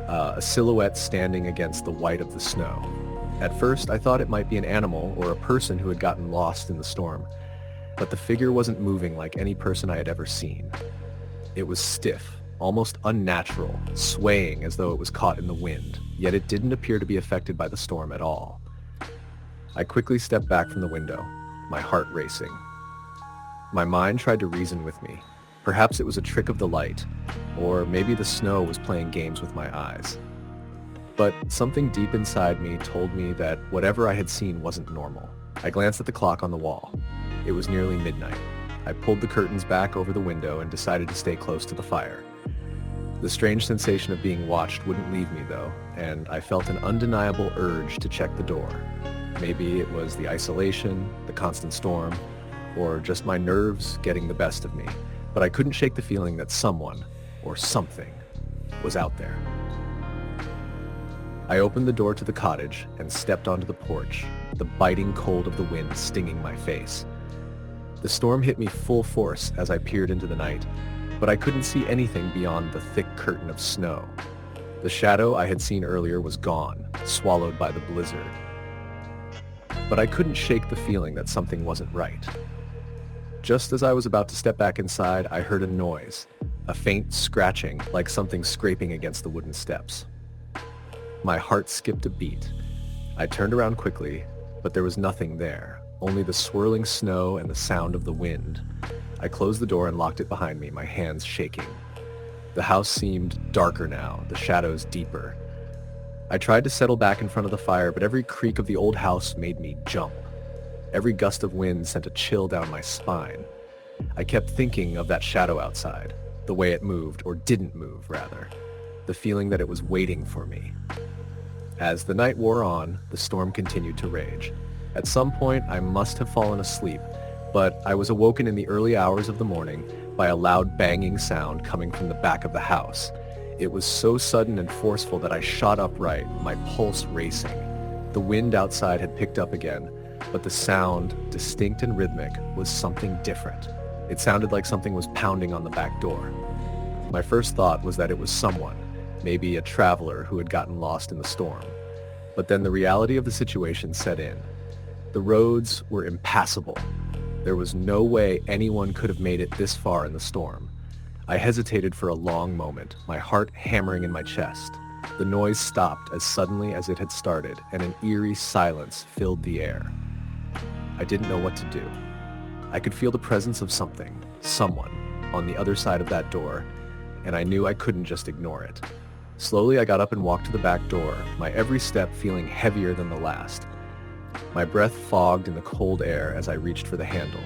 a silhouette standing against the white of the snow. At first, I thought it might be an animal or a person who had gotten lost in the storm, but the figure wasn't moving like any person I had ever seen. It was stiff, almost unnatural, swaying as though it was caught in the wind, yet it didn't appear to be affected by the storm at all. I quickly stepped back from the window, my heart racing. My mind tried to reason with me. Perhaps it was a trick of the light, or maybe the snow was playing games with my eyes. But something deep inside me told me that whatever I had seen wasn't normal. I glanced at the clock on the wall. It was nearly midnight. I pulled the curtains back over the window and decided to stay close to the fire. The strange sensation of being watched wouldn't leave me though, and I felt an undeniable urge to check the door. Maybe it was the isolation, the constant storm, or just my nerves getting the best of me, but I couldn't shake the feeling that someone, or something, was out there. I opened the door to the cottage and stepped onto the porch, the biting cold of the wind stinging my face. The storm hit me full force as I peered into the night, but I couldn't see anything beyond the thick curtain of snow. The shadow I had seen earlier was gone, swallowed by the blizzard. But I couldn't shake the feeling that something wasn't right. Just as I was about to step back inside, I heard a noise, a faint scratching like something scraping against the wooden steps. My heart skipped a beat. I turned around quickly, but there was nothing there, only the swirling snow and the sound of the wind. I closed the door and locked it behind me, my hands shaking. The house seemed darker now, the shadows deeper. I tried to settle back in front of the fire, but every creak of the old house made me jump. Every gust of wind sent a chill down my spine. I kept thinking of that shadow outside, the way it moved, or didn't move, rather. The feeling that it was waiting for me. As the night wore on, the storm continued to rage. At some point, I must have fallen asleep, but I was awoken in the early hours of the morning by a loud banging sound coming from the back of the house. It was so sudden and forceful that I shot upright, my pulse racing. The wind outside had picked up again, but the sound, distinct and rhythmic, was something different. It sounded like something was pounding on the back door. My first thought was that it was someone, maybe a traveler who had gotten lost in the storm. But then the reality of the situation set in. The roads were impassable. There was no way anyone could have made it this far in the storm. I hesitated for a long moment, my heart hammering in my chest. The noise stopped as suddenly as it had started, and an eerie silence filled the air. I didn't know what to do. I could feel the presence of something, someone, on the other side of that door, and I knew I couldn't just ignore it. Slowly I got up and walked to the back door, my every step feeling heavier than the last. My breath fogged in the cold air as I reached for the handle.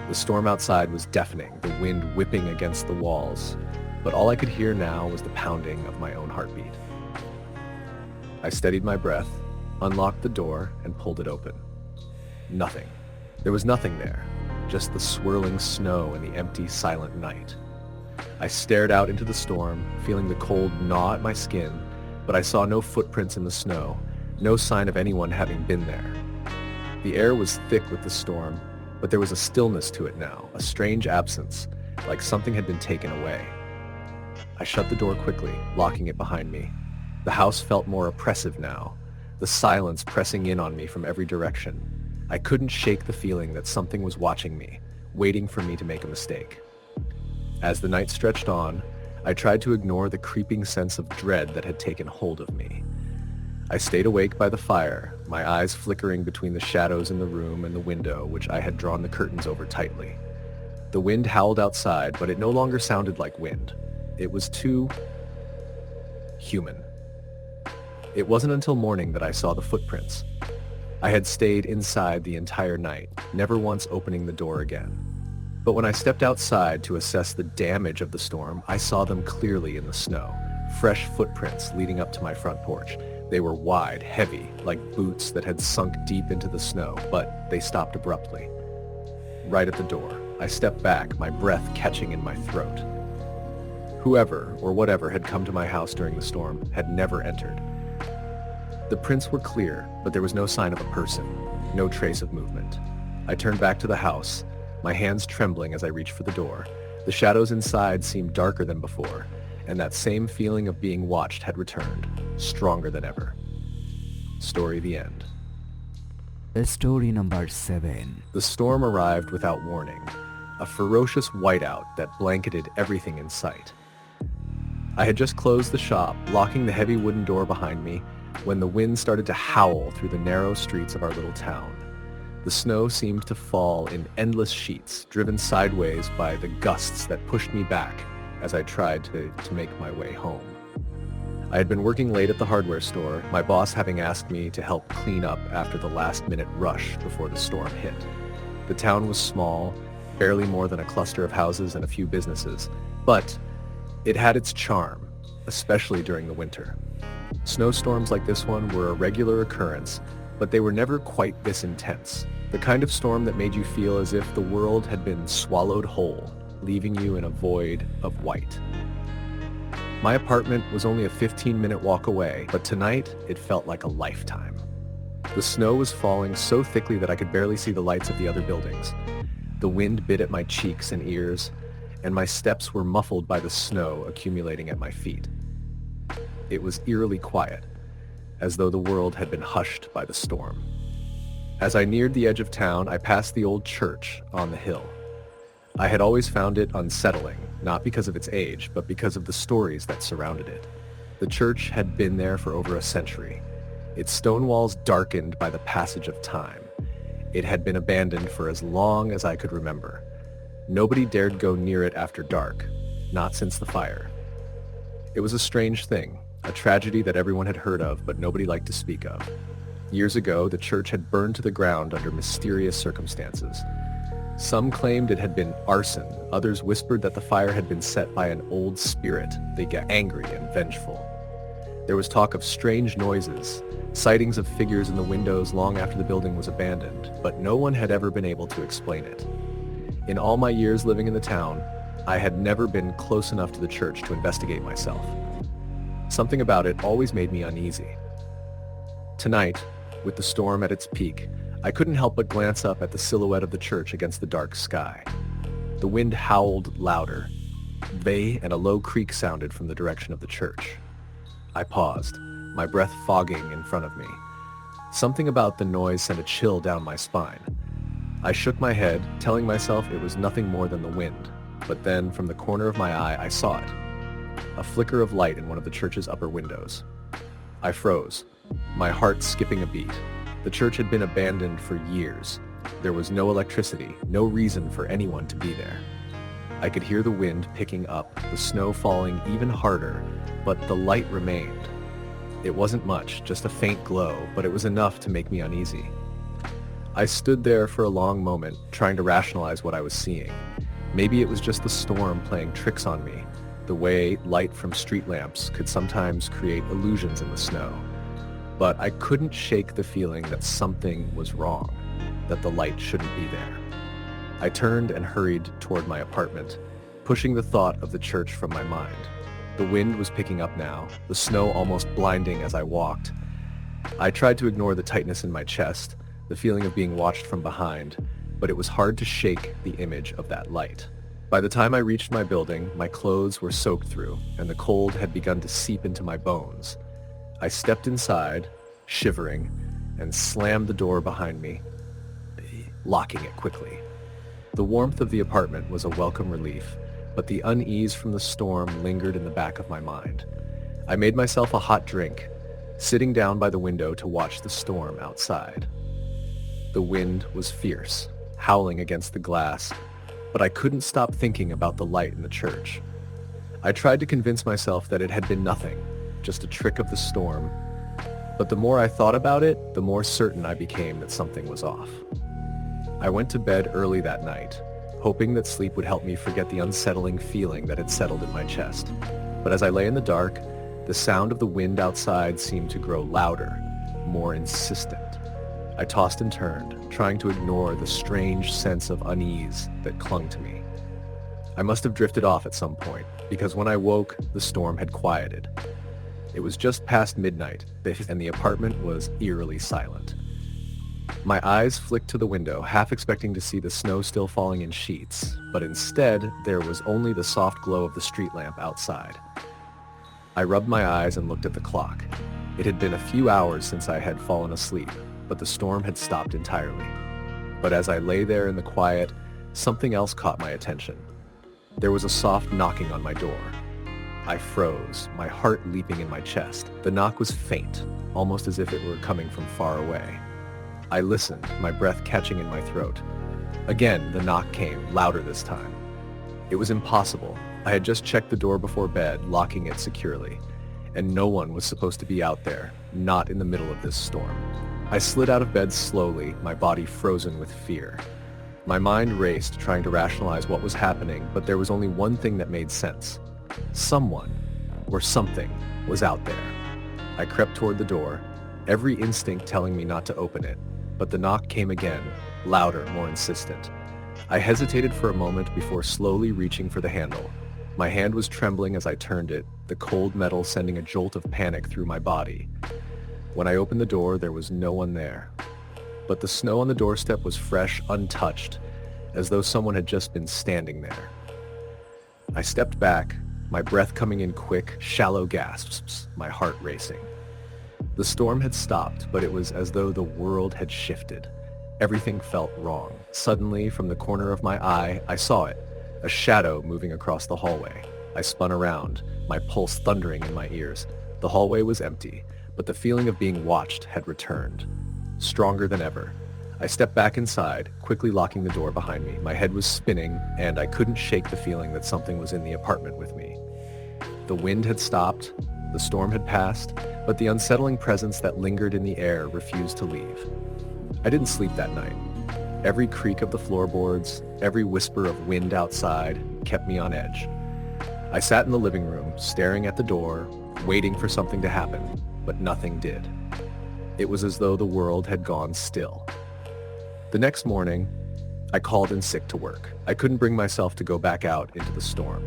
The storm outside was deafening, the wind whipping against the walls, but all I could hear now was the pounding of my own heartbeat. I steadied my breath, unlocked the door, and pulled it open. Nothing. There was nothing there, just the swirling snow and the empty, silent night. I stared out into the storm, feeling the cold gnaw at my skin, but I saw no footprints in the snow, no sign of anyone having been there. The air was thick with the storm, but there was a stillness to it now, a strange absence, like something had been taken away. I shut the door quickly, locking it behind me. The house felt more oppressive now, the silence pressing in on me from every direction. I couldn't shake the feeling that something was watching me, waiting for me to make a mistake. As the night stretched on, I tried to ignore the creeping sense of dread that had taken hold of me. I stayed awake by the fire, my eyes flickering between the shadows in the room and the window, which I had drawn the curtains over tightly. The wind howled outside, but it no longer sounded like wind. It was too human. It wasn't until morning that I saw the footprints. I had stayed inside the entire night, never once opening the door again. But when I stepped outside to assess the damage of the storm, I saw them clearly in the snow, fresh footprints leading up to my front porch. They were wide, heavy, like boots that had sunk deep into the snow, but they stopped abruptly. Right at the door, I stepped back, my breath catching in my throat. Whoever or whatever had come to my house during the storm had never entered. The prints were clear, but there was no sign of a person, no trace of movement. I turned back to the house, my hands trembling as I reached for the door. The shadows inside seemed darker than before, and that same feeling of being watched had returned, stronger than ever. Story the end. Story number 7. The storm arrived without warning, a ferocious whiteout that blanketed everything in sight. I had just closed the shop, locking the heavy wooden door behind me, when the wind started to howl through the narrow streets of our little town. The snow seemed to fall in endless sheets, driven sideways by the gusts that pushed me back as I tried to make my way home. I had been working late at the hardware store, my boss having asked me to help clean up after the last-minute rush before the storm hit. The town was small, barely more than a cluster of houses and a few businesses, but it had its charm, especially during the winter. Snowstorms like this one were a regular occurrence, but they were never quite this intense. The kind of storm that made you feel as if the world had been swallowed whole, leaving you in a void of white. My apartment was only a 15-minute walk away, but tonight it felt like a lifetime. The snow was falling so thickly that I could barely see the lights of the other buildings. The wind bit at my cheeks and ears, and my steps were muffled by the snow accumulating at my feet. It was eerily quiet, as though the world had been hushed by the storm. As I neared the edge of town, I passed the old church on the hill. I had always found it unsettling, not because of its age, but because of the stories that surrounded it. The church had been there for over a century, its stone walls darkened by the passage of time. It had been abandoned for as long as I could remember. Nobody dared go near it after dark, not since the fire. It was a strange thing, a tragedy that everyone had heard of, but nobody liked to speak of. Years ago, the church had burned to the ground under mysterious circumstances. Some claimed it had been arson. Others whispered that the fire had been set by an old spirit. They got angry and vengeful. There was talk of strange noises, sightings of figures in the windows long after the building was abandoned, but no one had ever been able to explain it. In all my years living in the town, I had never been close enough to the church to investigate myself. Something about it always made me uneasy. Tonight, with the storm at its peak, I couldn't help but glance up at the silhouette of the church against the dark sky. The wind howled louder. They and a low creak sounded from the direction of the church. I paused, my breath fogging in front of me. Something about the noise sent a chill down my spine. I shook my head, telling myself it was nothing more than the wind, but then from the corner of my eye I saw it. A flicker of light in one of the church's upper windows. I froze, my heart skipping a beat. The church had been abandoned for years. There was no electricity, no reason for anyone to be there. I could hear the wind picking up, the snow falling even harder, but the light remained. It wasn't much, just a faint glow, but it was enough to make me uneasy. I stood there for a long moment, trying to rationalize what I was seeing. Maybe it was just the storm playing tricks on me, the way light from street lamps could sometimes create illusions in the snow. But I couldn't shake the feeling that something was wrong, that the light shouldn't be there. I turned and hurried toward my apartment, pushing the thought of the church from my mind. The wind was picking up now, the snow almost blinding as I walked. I tried to ignore the tightness in my chest, the feeling of being watched from behind, but it was hard to shake the image of that light. By the time I reached my building, my clothes were soaked through, and the cold had begun to seep into my bones. I stepped inside, shivering, and slammed the door behind me, locking it quickly. The warmth of the apartment was a welcome relief, but the unease from the storm lingered in the back of my mind. I made myself a hot drink, sitting down by the window to watch the storm outside. The wind was fierce, howling against the glass, but I couldn't stop thinking about the light in the church. I tried to convince myself that it had been nothing, just a trick of the storm, but the more I thought about it, the more certain I became that something was off. I went to bed early that night, hoping that sleep would help me forget the unsettling feeling that had settled in my chest. But as I lay in the dark, the sound of the wind outside seemed to grow louder, more insistent. I tossed and turned, trying to ignore the strange sense of unease that clung to me. I must have drifted off at some point, because when I woke, the storm had quieted. It was just past midnight, and the apartment was eerily silent. My eyes flicked to the window, half expecting to see the snow still falling in sheets, but instead, there was only the soft glow of the street lamp outside. I rubbed my eyes and looked at the clock. It had been a few hours since I had fallen asleep, but the storm had stopped entirely. But as I lay there in the quiet, something else caught my attention. There was a soft knocking on my door. I froze, my heart leaping in my chest. The knock was faint, almost as if it were coming from far away. I listened, my breath catching in my throat. Again, the knock came, louder this time. It was impossible. I had just checked the door before bed, locking it securely, and no one was supposed to be out there, not in the middle of this storm. I slid out of bed slowly, my body frozen with fear. My mind raced, trying to rationalize what was happening, but there was only one thing that made sense. Someone, or something, was out there. I crept toward the door, every instinct telling me not to open it, but the knock came again, louder, more insistent. I hesitated for a moment before slowly reaching for the handle. My hand was trembling as I turned it, the cold metal sending a jolt of panic through my body. When I opened the door, there was no one there. But the snow on the doorstep was fresh, untouched, as though someone had just been standing there. I stepped back, my breath coming in quick, shallow gasps, my heart racing. The storm had stopped, but it was as though the world had shifted. Everything felt wrong. Suddenly, from the corner of my eye, I saw it, a shadow moving across the hallway. I spun around, my pulse thundering in my ears. The hallway was empty, but the feeling of being watched had returned, stronger than ever. I stepped back inside, quickly locking the door behind me. My head was spinning, and I couldn't shake the feeling that something was in the apartment with me. The wind had stopped, the storm had passed, but the unsettling presence that lingered in the air refused to leave. I didn't sleep that night. Every creak of the floorboards, every whisper of wind outside kept me on edge. I sat in the living room, staring at the door, waiting for something to happen, but nothing did. It was as though the world had gone still. The next morning, I called in sick to work. I couldn't bring myself to go back out into the storm.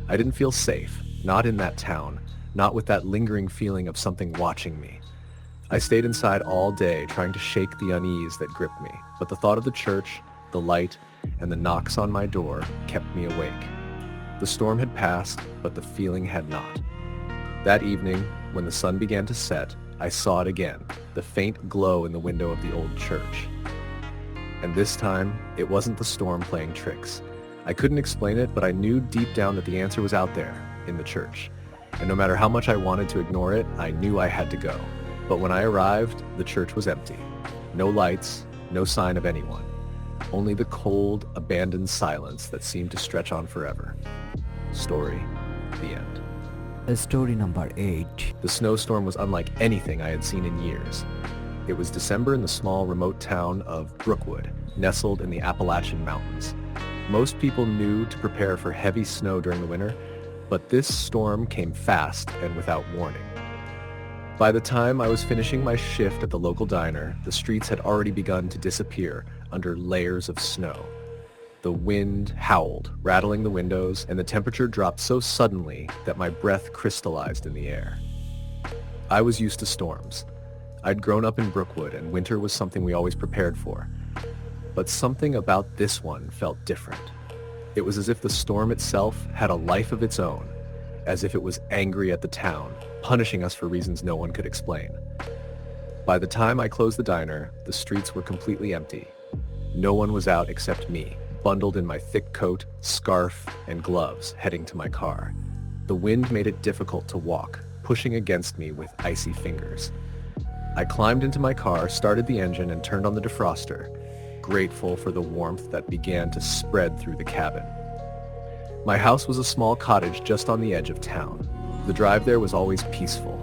I didn't feel safe, not in that town, not with that lingering feeling of something watching me. I stayed inside all day trying to shake the unease that gripped me, but the thought of the church, the light, and the knocks on my door kept me awake. The storm had passed, but the feeling had not. That evening, when the sun began to set, I saw it again, the faint glow in the window of the old church. And this time, it wasn't the storm playing tricks. I couldn't explain it, but I knew deep down that the answer was out there, in the church. And no matter how much I wanted to ignore it, I knew I had to go. But when I arrived, the church was empty. No lights, no sign of anyone. Only the cold, abandoned silence that seemed to stretch on forever. Story, the end. Story number 8. The snowstorm was unlike anything I had seen in years. It was December in the small, remote town of Brookwood, nestled in the Appalachian Mountains. Most people knew to prepare for heavy snow during the winter, but this storm came fast and without warning. By the time I was finishing my shift at the local diner, the streets had already begun to disappear under layers of snow. The wind howled, rattling the windows, and the temperature dropped so suddenly that my breath crystallized in the air. I was used to storms. I'd grown up in Brookwood, and winter was something we always prepared for. But something about this one felt different. It was as if the storm itself had a life of its own, as if it was angry at the town, punishing us for reasons no one could explain. By the time I closed the diner, the streets were completely empty. No one was out except me, bundled in my thick coat, scarf, and gloves, heading to my car. The wind made it difficult to walk, pushing against me with icy fingers. I climbed into my car, started the engine, and turned on the defroster, grateful for the warmth that began to spread through the cabin. My house was a small cottage just on the edge of town. The drive there was always peaceful,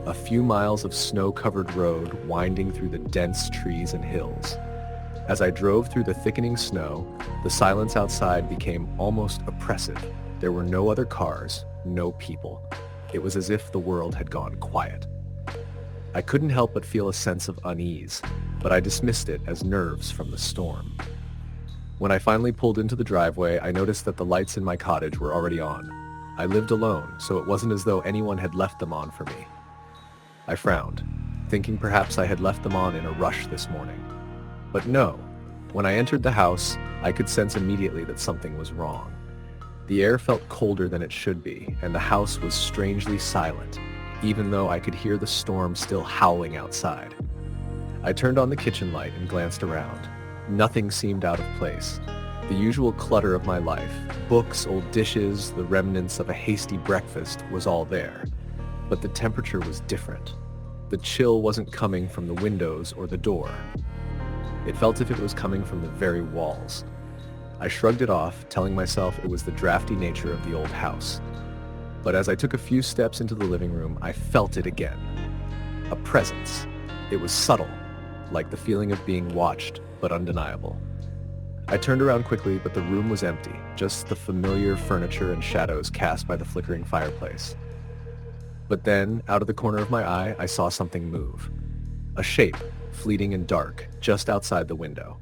a few miles of snow-covered road winding through the dense trees and hills. As I drove through the thickening snow, the silence outside became almost oppressive. There were no other cars, no people. It was as if the world had gone quiet. I couldn't help but feel a sense of unease, but I dismissed it as nerves from the storm. When I finally pulled into the driveway, I noticed that the lights in my cottage were already on. I lived alone, so it wasn't as though anyone had left them on for me. I frowned, thinking perhaps I had left them on in a rush this morning. But no, when I entered the house, I could sense immediately that something was wrong. The air felt colder than it should be, and the house was strangely silent, even though I could hear the storm still howling outside. I turned on the kitchen light and glanced around. Nothing seemed out of place. The usual clutter of my life, books, old dishes, the remnants of a hasty breakfast, was all there. But the temperature was different. The chill wasn't coming from the windows or the door. It felt as if it was coming from the very walls. I shrugged it off, telling myself it was the drafty nature of the old house. But as I took a few steps into the living room, I felt it again. A presence. It was subtle, like the feeling of being watched, but undeniable. I turned around quickly, but the room was empty, just the familiar furniture and shadows cast by the flickering fireplace. But then, out of the corner of my eye, I saw something move. A shape, fleeting and dark, just outside the window.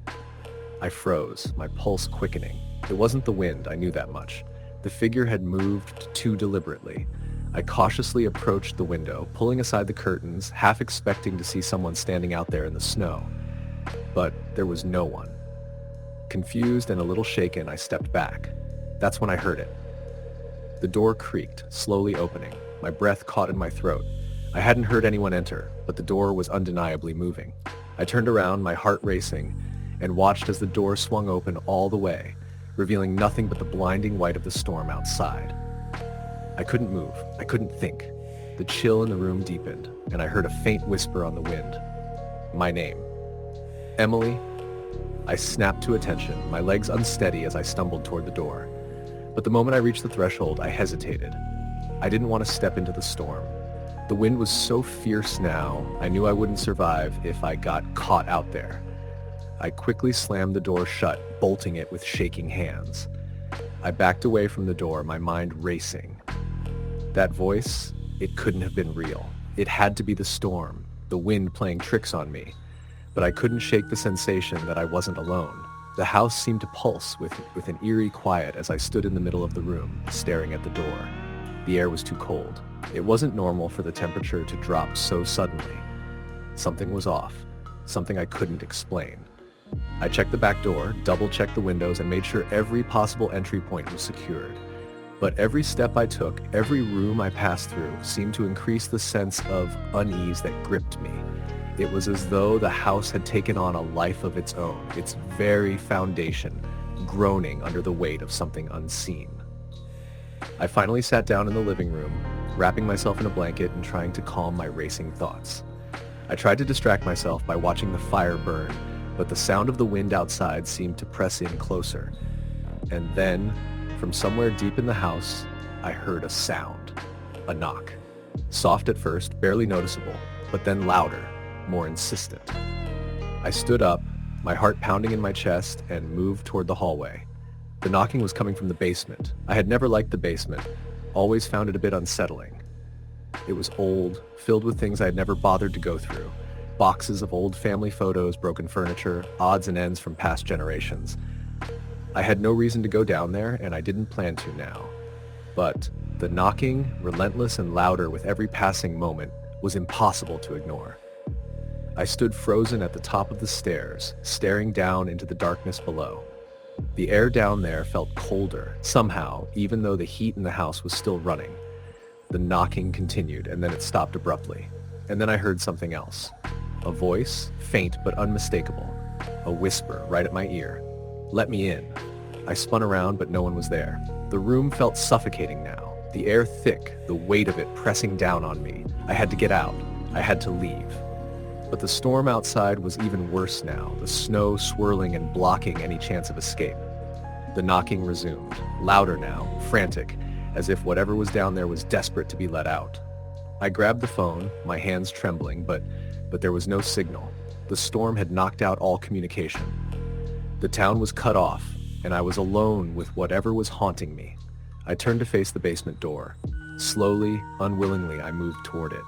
I froze, my pulse quickening. It wasn't the wind, I knew that much. The figure had moved too deliberately. I cautiously approached the window, pulling aside the curtains, half expecting to see someone standing out there in the snow. But there was no one. Confused and a little shaken, I stepped back. That's when I heard it. The door creaked, slowly opening. My breath caught in my throat. I hadn't heard anyone enter, but the door was undeniably moving. I turned around, my heart racing, and watched as the door swung open all the way, revealing nothing but the blinding white of the storm outside. I couldn't move. I couldn't think. The chill in the room deepened, and I heard a faint whisper on the wind. My name. Emily. I snapped to attention, my legs unsteady as I stumbled toward the door. But the moment I reached the threshold, I hesitated. I didn't want to step into the storm. The wind was so fierce now, I knew I wouldn't survive if I got caught out there. I quickly slammed the door shut, bolting it with shaking hands. I backed away from the door, my mind racing. That voice, it couldn't have been real. It had to be the storm, the wind playing tricks on me. But I couldn't shake the sensation that I wasn't alone. The house seemed to pulse with an eerie quiet as I stood in the middle of the room, staring at the door. The air was too cold. It wasn't normal for the temperature to drop so suddenly. Something was off, something I couldn't explain. I checked the back door, double-checked the windows, and made sure every possible entry point was secured. But every step I took, every room I passed through, seemed to increase the sense of unease that gripped me. It was as though the house had taken on a life of its own, its very foundation, groaning under the weight of something unseen. I finally sat down in the living room, wrapping myself in a blanket and trying to calm my racing thoughts. I tried to distract myself by watching the fire burn, but the sound of the wind outside seemed to press in closer. And then, from somewhere deep in the house, I heard a sound. A knock. Soft at first, barely noticeable, but then louder, more insistent. I stood up, my heart pounding in my chest, and moved toward the hallway. The knocking was coming from the basement. I had never liked the basement, always found it a bit unsettling. It was old, filled with things I had never bothered to go through. Boxes of old family photos, broken furniture, odds and ends from past generations. I had no reason to go down there, and I didn't plan to now. But the knocking, relentless and louder with every passing moment, was impossible to ignore. I stood frozen at the top of the stairs, staring down into the darkness below. The air down there felt colder, somehow, even though the heat in the house was still running. The knocking continued, and then it stopped abruptly. And then I heard something else. A voice, faint but unmistakable. A whisper right at my ear. "Let me in." I spun around, but no one was there. The room felt suffocating now. The air thick, the weight of it pressing down on me. I had to get out. I had to leave. But the storm outside was even worse now, the snow swirling and blocking any chance of escape. The knocking resumed, louder now, frantic, as if whatever was down there was desperate to be let out. I grabbed the phone, my hands trembling, but there was no signal. The storm had knocked out all communication. The town was cut off, and I was alone with whatever was haunting me. I turned to face the basement door. Slowly, unwillingly, I moved toward it.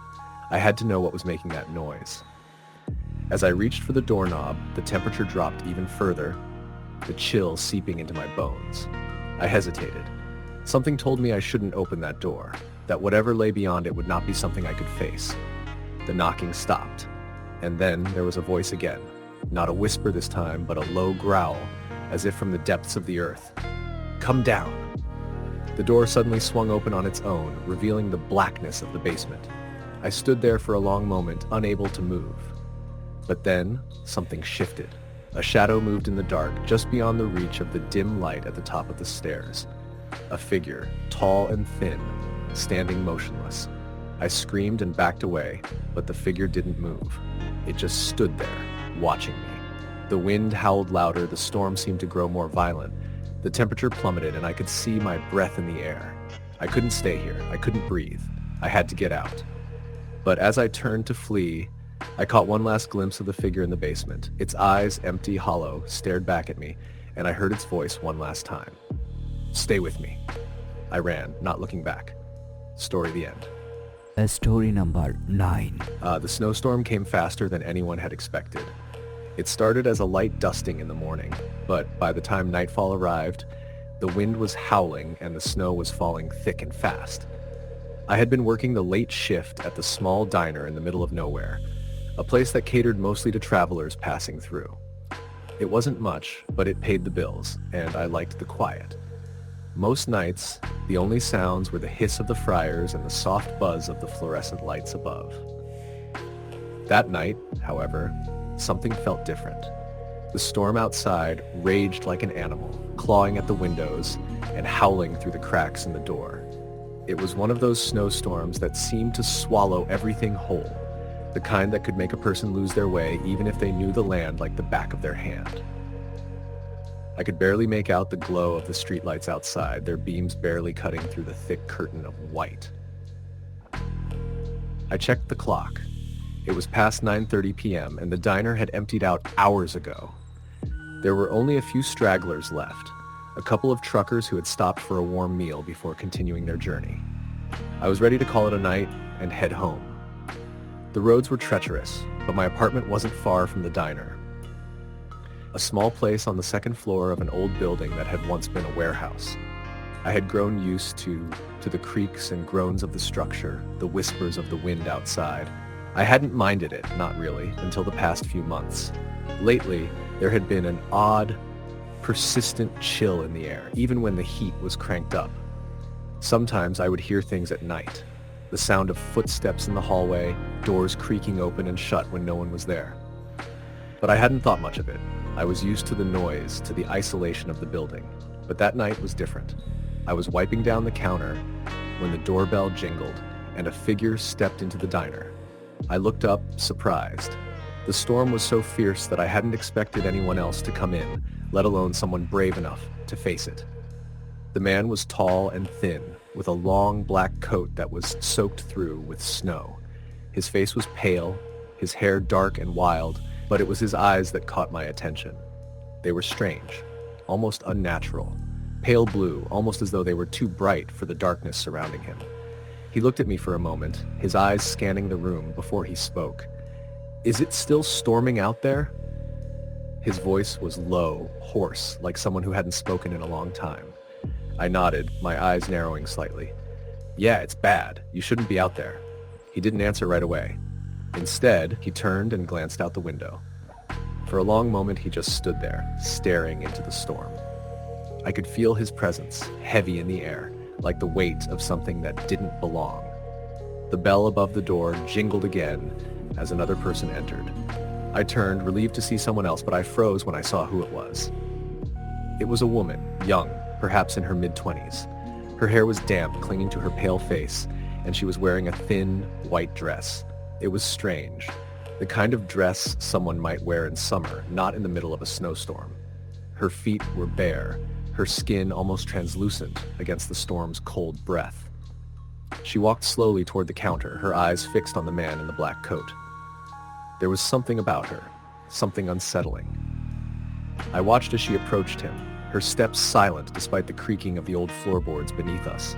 I had to know what was making that noise. As I reached for the doorknob, the temperature dropped even further, the chill seeping into my bones. I hesitated. Something told me I shouldn't open that door, that whatever lay beyond it would not be something I could face. The knocking stopped, and then there was a voice again. Not a whisper this time, but a low growl, as if from the depths of the earth. "Come down." The door suddenly swung open on its own, revealing the blackness of the basement. I stood there for a long moment, unable to move. But then, something shifted. A shadow moved in the dark, just beyond the reach of the dim light at the top of the stairs. A figure, tall and thin, standing motionless. I screamed and backed away, but the figure didn't move. It just stood there, watching me. The wind howled louder, the storm seemed to grow more violent. The temperature plummeted, and I could see my breath in the air. I couldn't stay here. I couldn't breathe. I had to get out. But as I turned to flee, I caught one last glimpse of the figure in the basement. Its eyes, empty, hollow, stared back at me, and I heard its voice one last time. "Stay with me." I ran, not looking back. Story the end. Story number 9. The snowstorm came faster than anyone had expected. It started as a light dusting in the morning, but by the time nightfall arrived, the wind was howling and the snow was falling thick and fast. I had been working the late shift at the small diner in the middle of nowhere, a place that catered mostly to travelers passing through. It wasn't much, but it paid the bills, and I liked the quiet. Most nights, the only sounds were the hiss of the fryers and the soft buzz of the fluorescent lights above. That night, however, something felt different. The storm outside raged like an animal, clawing at the windows and howling through the cracks in the door. It was one of those snowstorms that seemed to swallow everything whole, the kind that could make a person lose their way even if they knew the land like the back of their hand. I could barely make out the glow of the streetlights outside, their beams barely cutting through the thick curtain of white. I checked the clock. It was past 9:30 p.m. and the diner had emptied out hours ago. There were only a few stragglers left, a couple of truckers who had stopped for a warm meal before continuing their journey. I was ready to call it a night and head home. The roads were treacherous, but my apartment wasn't far from the diner. A small place on the second floor of an old building that had once been a warehouse. I had grown used to the creaks and groans of the structure, the whispers of the wind outside. I hadn't minded it, not really, until the past few months. Lately, there had been an odd, persistent chill in the air, even when the heat was cranked up. Sometimes I would hear things at night. The sound of footsteps in the hallway, doors creaking open and shut when no one was there. But I hadn't thought much of it. I was used to the noise, to the isolation of the building. But that night was different. I was wiping down the counter when the doorbell jingled and a figure stepped into the diner. I looked up, surprised. The storm was so fierce that I hadn't expected anyone else to come in, let alone someone brave enough to face it. The man was tall and thin, with a long black coat that was soaked through with snow. His face was pale, his hair dark and wild, but it was his eyes that caught my attention. They were strange, almost unnatural, pale blue, almost as though they were too bright for the darkness surrounding him. He looked at me for a moment, his eyes scanning the room before he spoke. "Is it still storming out there?" His voice was low, hoarse, like someone who hadn't spoken in a long time. I nodded, my eyes narrowing slightly. "Yeah, it's bad. You shouldn't be out there." He didn't answer right away. Instead, he turned and glanced out the window. For a long moment, he just stood there, staring into the storm. I could feel his presence, heavy in the air, like the weight of something that didn't belong. The bell above the door jingled again as another person entered. I turned, relieved to see someone else, but I froze when I saw who it was. It was a woman, young, perhaps in her mid-20s. Her hair was damp, clinging to her pale face, and she was wearing a thin, white dress. It was strange. The kind of dress someone might wear in summer, not in the middle of a snowstorm. Her feet were bare, her skin almost translucent against the storm's cold breath. She walked slowly toward the counter, her eyes fixed on the man in the black coat. There was something about her, something unsettling. I watched as she approached him, her steps silent despite the creaking of the old floorboards beneath us.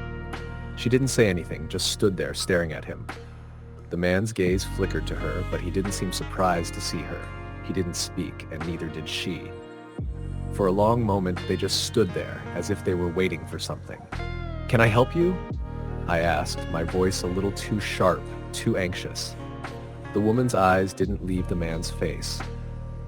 She didn't say anything, just stood there staring at him. The man's gaze flickered to her, but he didn't seem surprised to see her. He didn't speak, and neither did she. For a long moment, they just stood there, as if they were waiting for something. "Can I help you?" I asked, my voice a little too sharp, too anxious. The woman's eyes didn't leave the man's face.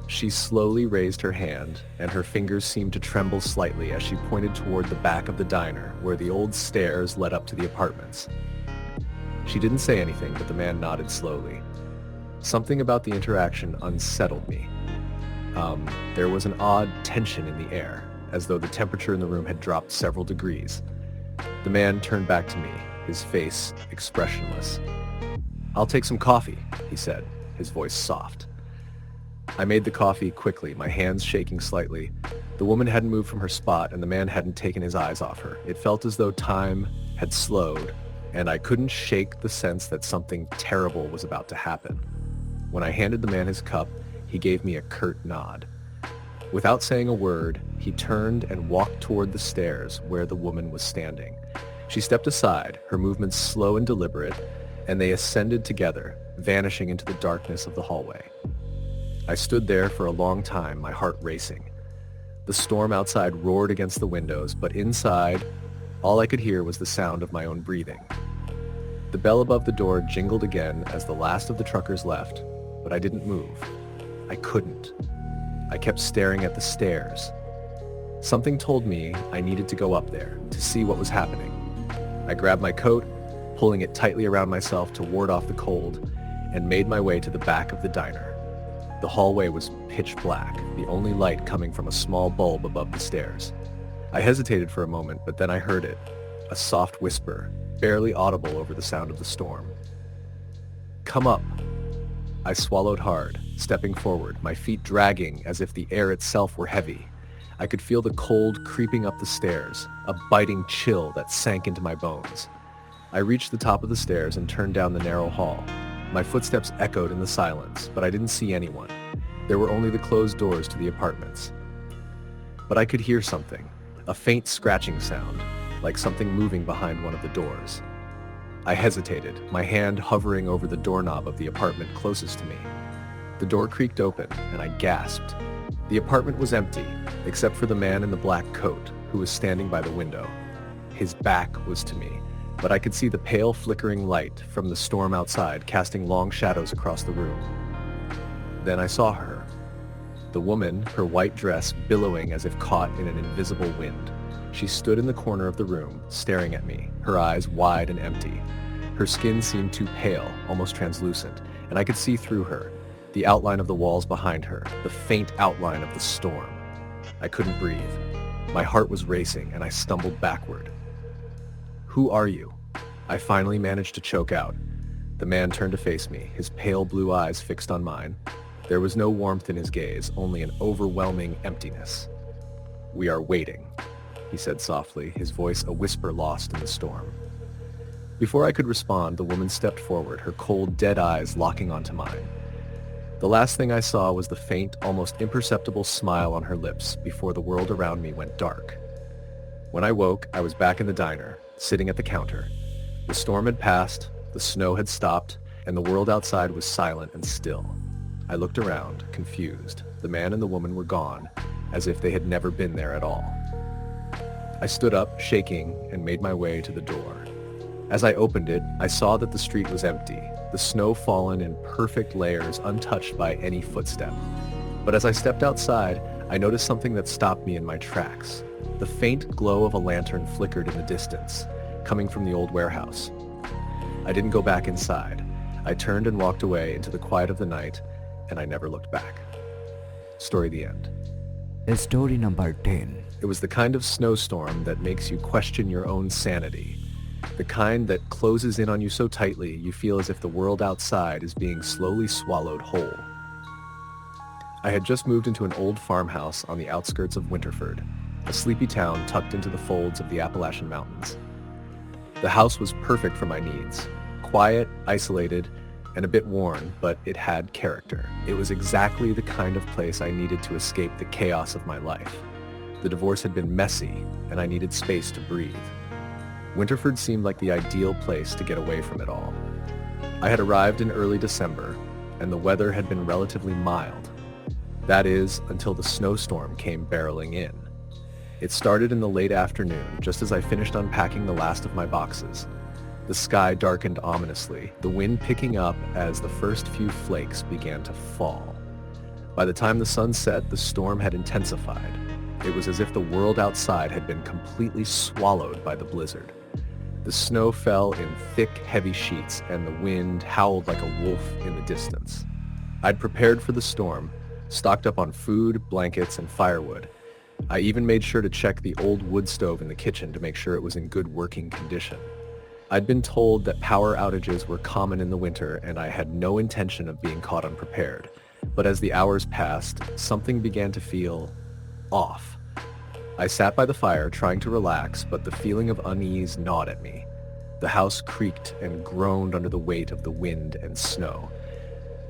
She slowly raised her hand, and her fingers seemed to tremble slightly as she pointed toward the back of the diner, where the old stairs led up to the apartments. She didn't say anything, but the man nodded slowly. Something about the interaction unsettled me. There was an odd tension in the air, as though the temperature in the room had dropped several degrees. The man turned back to me, his face expressionless. "I'll take some coffee," he said, his voice soft. I made the coffee quickly, my hands shaking slightly. The woman hadn't moved from her spot, and the man hadn't taken his eyes off her. It felt as though time had slowed, and I couldn't shake the sense that something terrible was about to happen. When I handed the man his cup, he gave me a curt nod. Without saying a word, he turned and walked toward the stairs where the woman was standing. She stepped aside, her movements slow and deliberate, and they ascended together, vanishing into the darkness of the hallway. I stood there for a long time, my heart racing. The storm outside roared against the windows, but inside, all I could hear was the sound of my own breathing. The bell above the door jingled again as the last of the truckers left, but I didn't move. I couldn't. I kept staring at the stairs. Something told me I needed to go up there to see what was happening. I grabbed my coat, pulling it tightly around myself to ward off the cold, and made my way to the back of the diner. The hallway was pitch black, the only light coming from a small bulb above the stairs. I hesitated for a moment, but then I heard it, a soft whisper, barely audible over the sound of the storm. "Come up." I swallowed hard, stepping forward, my feet dragging as if the air itself were heavy. I could feel the cold creeping up the stairs, a biting chill that sank into my bones. I reached the top of the stairs and turned down the narrow hall. My footsteps echoed in the silence, but I didn't see anyone. There were only the closed doors to the apartments. But I could hear something, a faint scratching sound, like something moving behind one of the doors. I hesitated, my hand hovering over the doorknob of the apartment closest to me. The door creaked open, and I gasped. The apartment was empty, except for the man in the black coat, who was standing by the window. His back was to me, but I could see the pale flickering light from the storm outside casting long shadows across the room. Then I saw her. The woman, her white dress billowing as if caught in an invisible wind. She stood in the corner of the room, staring at me, her eyes wide and empty. Her skin seemed too pale, almost translucent, and I could see through her, the outline of the walls behind her, the faint outline of the storm. I couldn't breathe. My heart was racing, and I stumbled backward. "Who are you?" I finally managed to choke out. The man turned to face me, his pale blue eyes fixed on mine. There was no warmth in his gaze, only an overwhelming emptiness. "We are waiting." he said softly, his voice a whisper lost in the storm. Before I could respond, the woman stepped forward, her cold, dead eyes locking onto mine. The last thing I saw was the faint, almost imperceptible smile on her lips before the world around me went dark. When I woke, I was back in the diner, sitting at the counter. The storm had passed, the snow had stopped, and the world outside was silent and still. I looked around, confused. The man and the woman were gone, as if they had never been there at all. I stood up, shaking, and made my way to the door. As I opened it, I saw that the street was empty, the snow fallen in perfect layers untouched by any footstep. But as I stepped outside, I noticed something that stopped me in my tracks. The faint glow of a lantern flickered in the distance, coming from the old warehouse. I didn't go back inside. I turned and walked away into the quiet of the night, and I never looked back. Story the end. Story number 10. It was the kind of snowstorm that makes you question your own sanity. The kind that closes in on you so tightly you feel as if the world outside is being slowly swallowed whole. I had just moved into an old farmhouse on the outskirts of Winterford, a sleepy town tucked into the folds of the Appalachian Mountains. The house was perfect for my needs. Quiet, isolated, and a bit worn, but it had character. It was exactly the kind of place I needed to escape the chaos of my life. The divorce had been messy, and I needed space to breathe. Winterford seemed like the ideal place to get away from it all. I had arrived in early December, and the weather had been relatively mild. That is, until the snowstorm came barreling in. It started in the late afternoon, just as I finished unpacking the last of my boxes. The sky darkened ominously, the wind picking up as the first few flakes began to fall. By the time the sun set, the storm had intensified. It was as if the world outside had been completely swallowed by the blizzard. The snow fell in thick, heavy sheets, and the wind howled like a wolf in the distance. I'd prepared for the storm, stocked up on food, blankets, and firewood. I even made sure to check the old wood stove in the kitchen to make sure it was in good working condition. I'd been told that power outages were common in the winter, and I had no intention of being caught unprepared. But as the hours passed, something began to feel off. I sat by the fire trying to relax, but the feeling of unease gnawed at me. The house creaked and groaned under the weight of the wind and snow.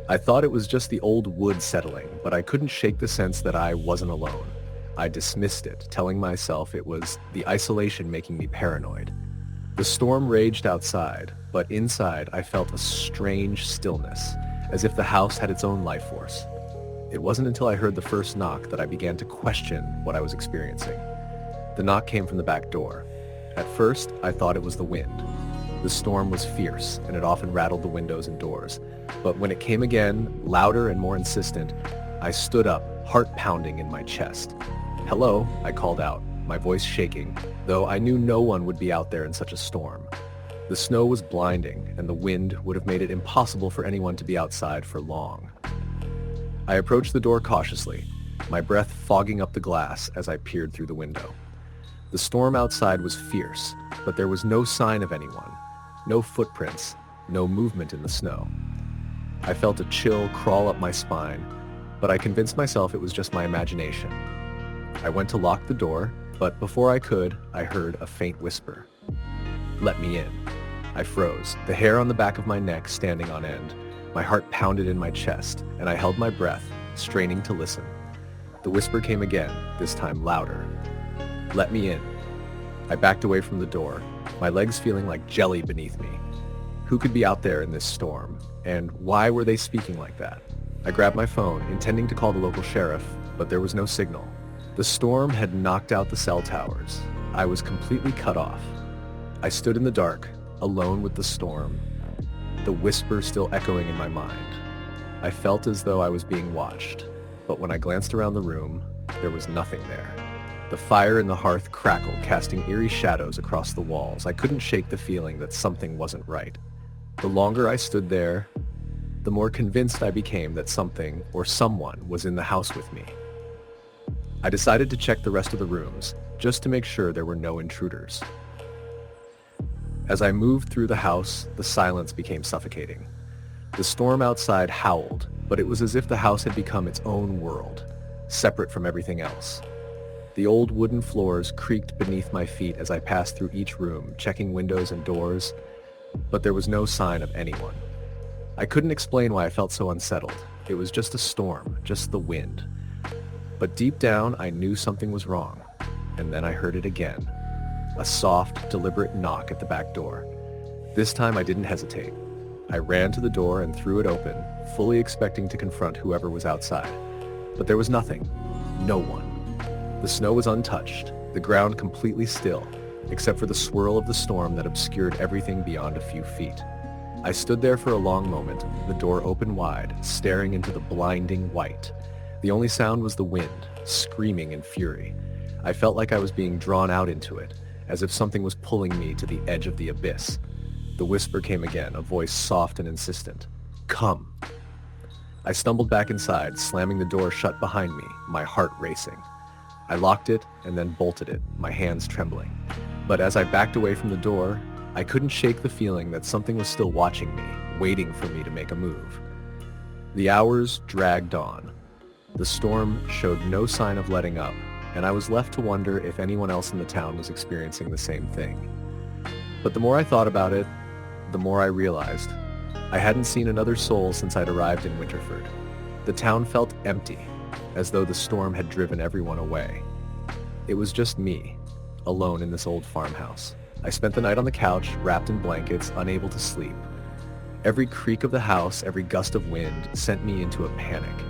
I thought it was just the old wood settling, but I couldn't shake the sense that I wasn't alone. I dismissed it, telling myself it was the isolation making me paranoid. The storm raged outside, but inside I felt a strange stillness, as if the house had its own life force. It wasn't until I heard the first knock that I began to question what I was experiencing. The knock came from the back door. At first, I thought it was the wind. The storm was fierce, and it often rattled the windows and doors. But when it came again, louder and more insistent, I stood up, heart pounding in my chest. "Hello," I called out, my voice shaking, though I knew no one would be out there in such a storm. The snow was blinding, and the wind would have made it impossible for anyone to be outside for long. I approached the door cautiously, my breath fogging up the glass as I peered through the window. The storm outside was fierce, but there was no sign of anyone, no footprints, no movement in the snow. I felt a chill crawl up my spine, but I convinced myself it was just my imagination. I went to lock the door, but before I could, I heard a faint whisper. "Let me in." I froze, the hair on the back of my neck standing on end. My heart pounded in my chest, and I held my breath, straining to listen. The whisper came again, this time louder. "Let me in." I backed away from the door, my legs feeling like jelly beneath me. Who could be out there in this storm, and why were they speaking like that? I grabbed my phone, intending to call the local sheriff, but there was no signal. The storm had knocked out the cell towers. I was completely cut off. I stood in the dark, alone with the storm, the whisper still echoing in my mind. I felt as though I was being watched, but when I glanced around the room, there was nothing there. The fire in the hearth crackled, casting eerie shadows across the walls. I couldn't shake the feeling that something wasn't right. The longer I stood there, the more convinced I became that something or someone was in the house with me. I decided to check the rest of the rooms, just to make sure there were no intruders. As I moved through the house, the silence became suffocating. The storm outside howled, but it was as if the house had become its own world, separate from everything else. The old wooden floors creaked beneath my feet as I passed through each room, checking windows and doors, but there was no sign of anyone. I couldn't explain why I felt so unsettled. It was just a storm, just the wind. But deep down, I knew something was wrong. And then I heard it again. A soft, deliberate knock at the back door. This time I didn't hesitate. I ran to the door and threw it open, fully expecting to confront whoever was outside. But there was nothing. No one. The snow was untouched, the ground completely still, except for the swirl of the storm that obscured everything beyond a few feet. I stood there for a long moment, the door open wide, staring into the blinding white. The only sound was the wind, screaming in fury. I felt like I was being drawn out into it, as if something was pulling me to the edge of the abyss. The whisper came again, a voice soft and insistent. Come. I stumbled back inside, slamming the door shut behind me, my heart racing. I locked it and then bolted it, my hands trembling. But as I backed away from the door, I couldn't shake the feeling that something was still watching me, waiting for me to make a move. The hours dragged on. The storm showed no sign of letting up, and I was left to wonder if anyone else in the town was experiencing the same thing. But the more I thought about it, the more I realized I hadn't seen another soul since I'd arrived in Winterford. The town felt empty, as though the storm had driven everyone away. It was just me, alone in this old farmhouse. I spent the night on the couch, wrapped in blankets, unable to sleep. Every creak of the house, every gust of wind sent me into a panic.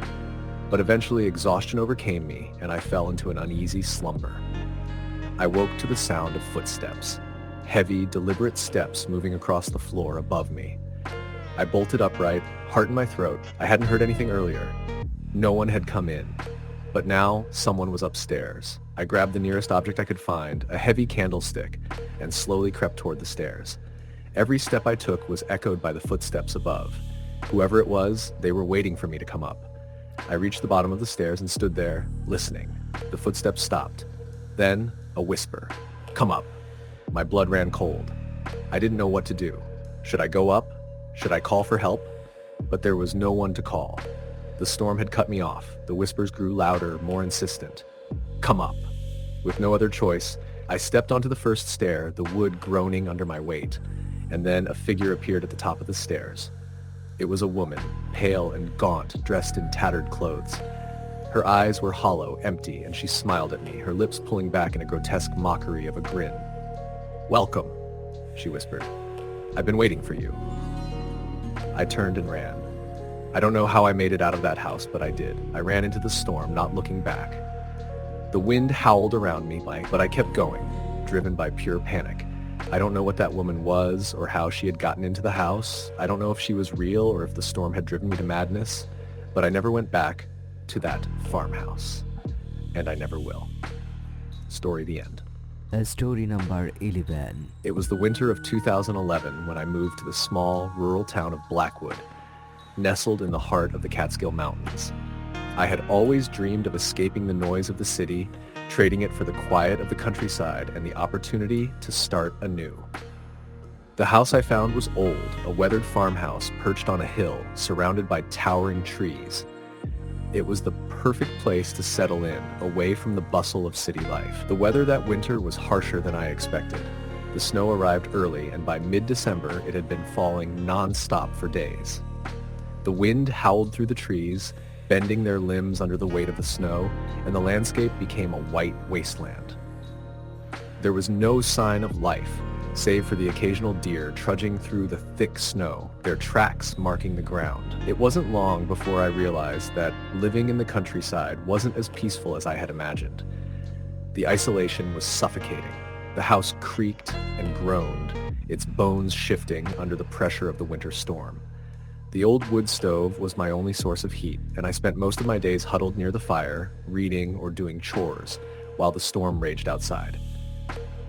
But eventually exhaustion overcame me, and I fell into an uneasy slumber. I woke to the sound of footsteps, heavy, deliberate steps moving across the floor above me. I bolted upright, heart in my throat. I hadn't heard anything earlier. No one had come in. But now, someone was upstairs. I grabbed the nearest object I could find, a heavy candlestick, and slowly crept toward the stairs. Every step I took was echoed by the footsteps above. Whoever it was, they were waiting for me to come up. I reached the bottom of the stairs and stood there, listening. The footsteps stopped. Then, a whisper. Come up. My blood ran cold. I didn't know what to do. Should I go up? Should I call for help? But there was no one to call. The storm had cut me off. The whispers grew louder, more insistent. Come up. With no other choice, I stepped onto the first stair, the wood groaning under my weight, and then a figure appeared at the top of the stairs. It was a woman, pale and gaunt, dressed in tattered clothes. Her eyes were hollow, empty, and she smiled at me, her lips pulling back in a grotesque mockery of a grin. Welcome, she whispered. I've been waiting for you. I turned and ran. I don't know how I made it out of that house, but I did. I ran into the storm, not looking back. The wind howled around me, but I kept going, driven by pure panic. I don't know what that woman was or how she had gotten into the house. I don't know if she was real or if the storm had driven me to madness, but I never went back to that farmhouse. And I never will. Story the end. Story number 11. It was the winter of 2011 when I moved to the small, rural town of Blackwood, nestled in the heart of the Catskill Mountains. I had always dreamed of escaping the noise of the city, trading it for the quiet of the countryside and the opportunity to start anew. The house I found was old, a weathered farmhouse perched on a hill, surrounded by towering trees. It was the perfect place to settle in, away from the bustle of city life. The weather that winter was harsher than I expected. The snow arrived early, and by mid-December it had been falling non-stop for days. The wind howled through the trees, bending their limbs under the weight of the snow, and the landscape became a white wasteland. There was no sign of life, save for the occasional deer trudging through the thick snow, their tracks marking the ground. It wasn't long before I realized that living in the countryside wasn't as peaceful as I had imagined. The isolation was suffocating. The house creaked and groaned, its bones shifting under the pressure of the winter storm. The old wood stove was my only source of heat, and I spent most of my days huddled near the fire, reading or doing chores, while the storm raged outside.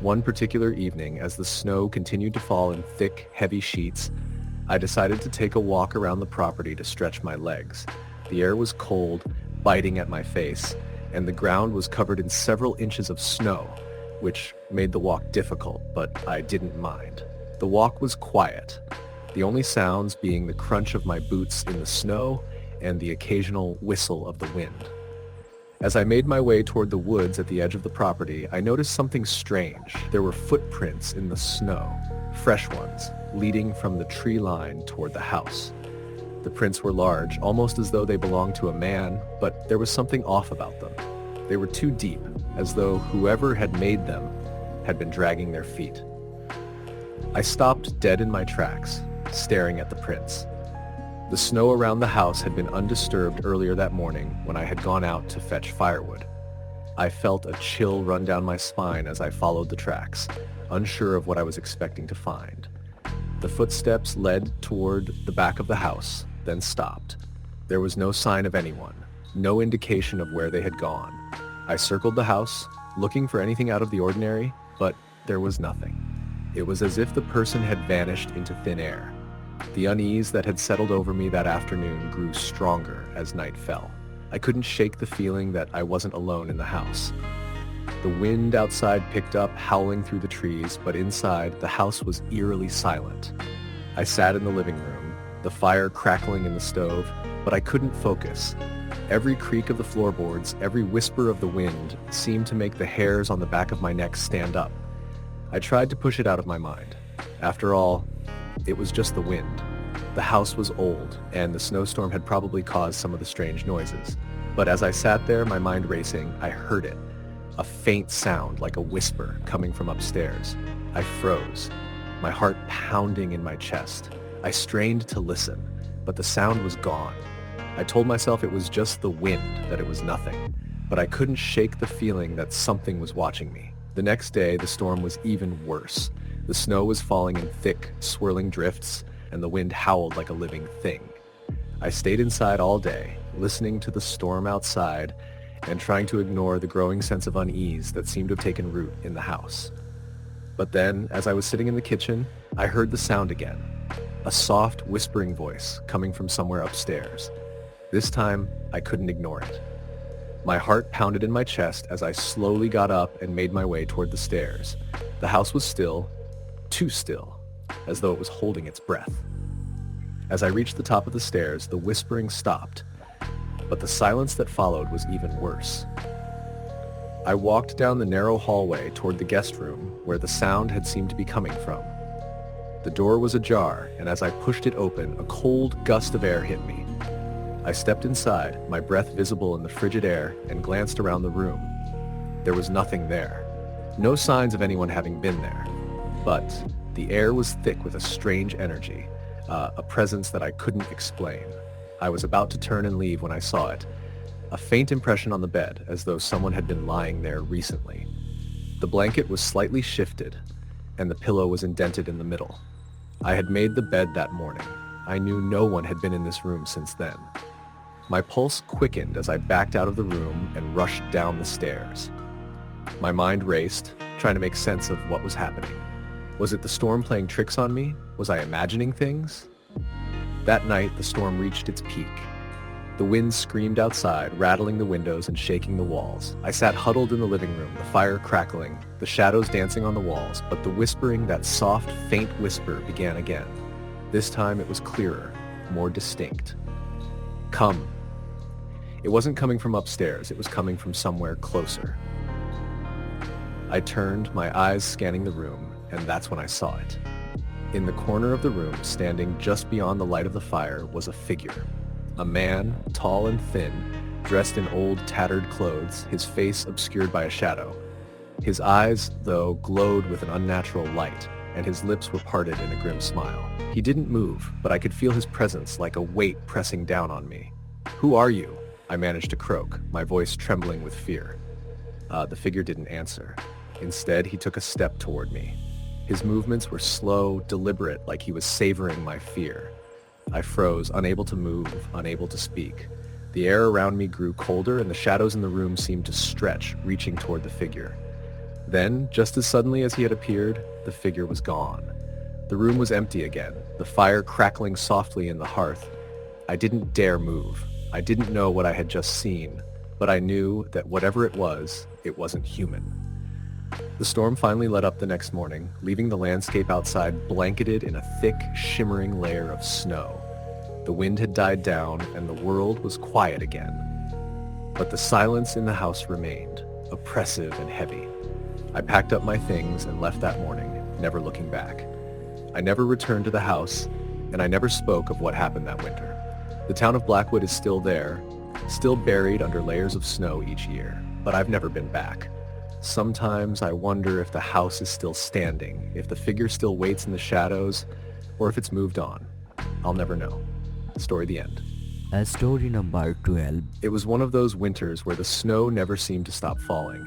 One particular evening, as the snow continued to fall in thick, heavy sheets, I decided to take a walk around the property to stretch my legs. The air was cold, biting at my face, and the ground was covered in several inches of snow, which made the walk difficult, but I didn't mind. The walk was quiet, the only sounds being the crunch of my boots in the snow and the occasional whistle of the wind. As I made my way toward the woods at the edge of the property, I noticed something strange. There were footprints in the snow, fresh ones, leading from the tree line toward the house. The prints were large, almost as though they belonged to a man, but there was something off about them. They were too deep, as though whoever had made them had been dragging their feet. I stopped dead in my tracks, staring at the prints. The snow around the house had been undisturbed earlier that morning when I had gone out to fetch firewood. I felt a chill run down my spine as I followed the tracks, unsure of what I was expecting to find. The footsteps led toward the back of the house, then stopped. There was no sign of anyone, no indication of where they had gone. I circled the house, looking for anything out of the ordinary, but there was nothing. It was as if the person had vanished into thin air. The unease that had settled over me that afternoon grew stronger as night fell. I couldn't shake the feeling that I wasn't alone in the house. The wind outside picked up, howling through the trees, but inside, the house was eerily silent. I sat in the living room, the fire crackling in the stove, but I couldn't focus. Every creak of the floorboards, every whisper of the wind seemed to make the hairs on the back of my neck stand up. I tried to push it out of my mind. After all, it was just the wind. The house was old, and the snowstorm had probably caused some of the strange noises. But as I sat there, my mind racing, I heard it. A faint sound like a whisper coming from upstairs. I froze, my heart pounding in my chest. I strained to listen, but the sound was gone. I told myself it was just the wind, that it was nothing. But I couldn't shake the feeling that something was watching me. The next day, the storm was even worse. The snow was falling in thick, swirling drifts, and the wind howled like a living thing. I stayed inside all day, listening to the storm outside and trying to ignore the growing sense of unease that seemed to have taken root in the house. But then, as I was sitting in the kitchen, I heard the sound again. A soft, whispering voice coming from somewhere upstairs. This time, I couldn't ignore it. My heart pounded in my chest as I slowly got up and made my way toward the stairs. The house was still, too still, as though it was holding its breath. As I reached the top of the stairs, the whispering stopped, but the silence that followed was even worse. I walked down the narrow hallway toward the guest room where the sound had seemed to be coming from. The door was ajar, and as I pushed it open, a cold gust of air hit me. I stepped inside, my breath visible in the frigid air, and glanced around the room. There was nothing there. No signs of anyone having been there. But the air was thick with a strange energy, a presence that I couldn't explain. I was about to turn and leave when I saw it. A faint impression on the bed, as though someone had been lying there recently. The blanket was slightly shifted, and the pillow was indented in the middle. I had made the bed that morning. I knew no one had been in this room since then. My pulse quickened as I backed out of the room and rushed down the stairs. My mind raced, trying to make sense of what was happening. Was it the storm playing tricks on me? Was I imagining things? That night, the storm reached its peak. The wind screamed outside, rattling the windows and shaking the walls. I sat huddled in the living room, the fire crackling, the shadows dancing on the walls, but the whispering, that soft, faint whisper, began again. This time it was clearer, more distinct. Come. It wasn't coming from upstairs, it was coming from somewhere closer. I turned, my eyes scanning the room, and that's when I saw it. In the corner of the room, standing just beyond the light of the fire, was a figure. A man, tall and thin, dressed in old, tattered clothes, his face obscured by a shadow. His eyes, though, glowed with an unnatural light, and his lips were parted in a grim smile. He didn't move, but I could feel his presence like a weight pressing down on me. "Who are you?" I managed to croak, my voice trembling with fear. The figure didn't answer. Instead, he took a step toward me. His movements were slow, deliberate, like he was savoring my fear. I froze, unable to move, unable to speak. The air around me grew colder, and the shadows in the room seemed to stretch, reaching toward the figure. Then, just as suddenly as he had appeared, the figure was gone. The room was empty again, the fire crackling softly in the hearth. I didn't dare move. I didn't know what I had just seen, but I knew that whatever it wasn't human. The storm finally let up the next morning, leaving the landscape outside blanketed in a thick, shimmering layer of snow. The wind had died down, and the world was quiet again. But the silence in the house remained, oppressive and heavy. I packed up my things and left that morning, never looking back. I never returned to the house, and I never spoke of what happened that winter. The town of Blackwood is still there, still buried under layers of snow each year, but I've never been back. Sometimes I wonder if the house is still standing, if the figure still waits in the shadows, or if it's moved on. I'll never know. Story the end. Story number 12. It was one of those winters where the snow never seemed to stop falling.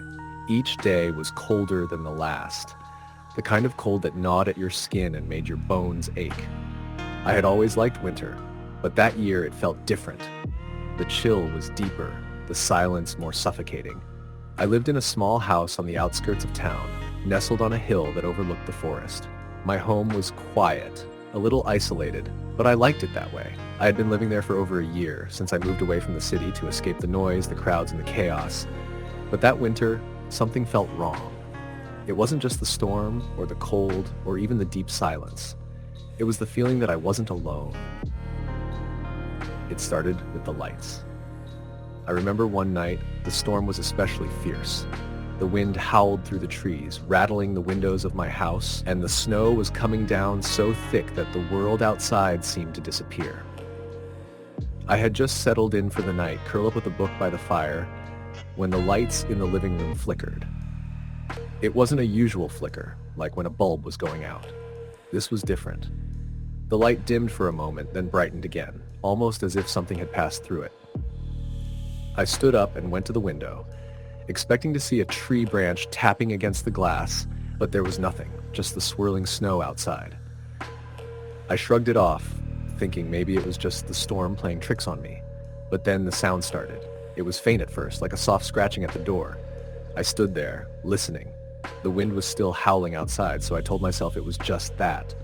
Each day was colder than the last, the kind of cold that gnawed at your skin and made your bones ache. I had always liked winter, but that year it felt different. The chill was deeper, the silence more suffocating. I lived in a small house on the outskirts of town, nestled on a hill that overlooked the forest. My home was quiet, a little isolated, but I liked it that way. I had been living there for over a year, since I moved away from the city to escape the noise, the crowds, and the chaos. But that winter, something felt wrong. It wasn't just the storm, or the cold, or even the deep silence. It was the feeling that I wasn't alone. It started with the lights. I remember one night, the storm was especially fierce. The wind howled through the trees, rattling the windows of my house, and the snow was coming down so thick that the world outside seemed to disappear. I had just settled in for the night, curled up with a book by the fire, when the lights in the living room flickered. It wasn't a usual flicker, like when a bulb was going out. This was different. The light dimmed for a moment, then brightened again, almost as if something had passed through it. I stood up and went to the window, expecting to see a tree branch tapping against the glass, but there was nothing, just the swirling snow outside. I shrugged it off, thinking maybe it was just the storm playing tricks on me. But then the sound started. It was faint at first, like a soft scratching at the door. I stood there, listening. The wind was still howling outside, so I told myself it was just that.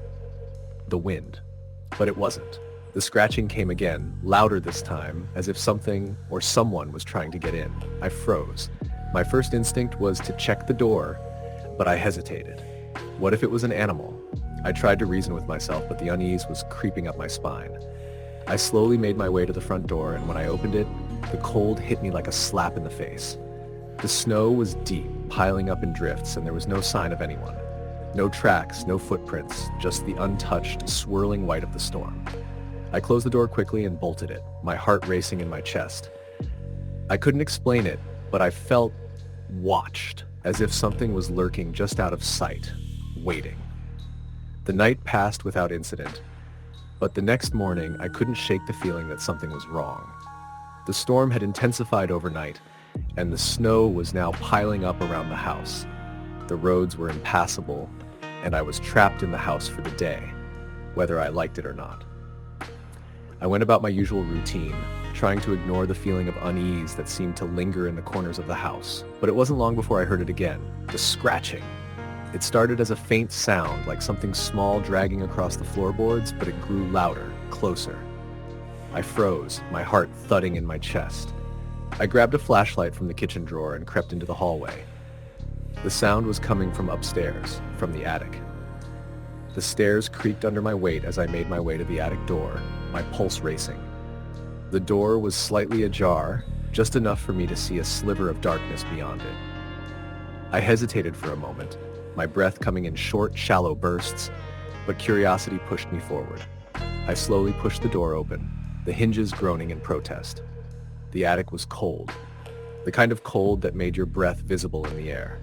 The wind. But it wasn't. The scratching came again, louder this time, as if something or someone was trying to get in. I froze. My first instinct was to check the door, but I hesitated. What if it was an animal? I tried to reason with myself, but the unease was creeping up my spine. I slowly made my way to the front door, and when I opened it, the cold hit me like a slap in the face. The snow was deep, piling up in drifts, and there was no sign of anyone. No tracks, no footprints, just the untouched, swirling white of the storm. I closed the door quickly and bolted it, my heart racing in my chest. I couldn't explain it, but I felt watched, as if something was lurking just out of sight, waiting. The night passed without incident, but the next morning I couldn't shake the feeling that something was wrong. The storm had intensified overnight, and the snow was now piling up around the house. The roads were impassable, and I was trapped in the house for the day, whether I liked it or not. I went about my usual routine, trying to ignore the feeling of unease that seemed to linger in the corners of the house. But it wasn't long before I heard it again, the scratching. It started as a faint sound, like something small dragging across the floorboards, but it grew louder, closer. I froze, my heart thudding in my chest. I grabbed a flashlight from the kitchen drawer and crept into the hallway. The sound was coming from upstairs, from the attic. The stairs creaked under my weight as I made my way to the attic door, my pulse racing. The door was slightly ajar, just enough for me to see a sliver of darkness beyond it. I hesitated for a moment, my breath coming in short, shallow bursts, but curiosity pushed me forward. I slowly pushed the door open, the hinges groaning in protest. The attic was cold, the kind of cold that made your breath visible in the air.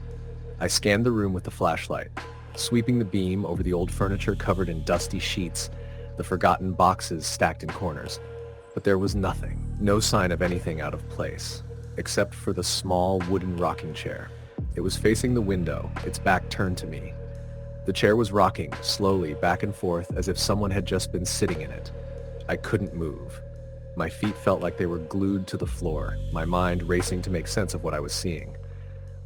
I scanned the room with the flashlight, sweeping the beam over the old furniture covered in dusty sheets, the forgotten boxes stacked in corners. But there was nothing, no sign of anything out of place, except for the small wooden rocking chair. It was facing the window, its back turned to me. The chair was rocking, slowly, back and forth, as if someone had just been sitting in it. I couldn't move. My feet felt like they were glued to the floor, my mind racing to make sense of what I was seeing.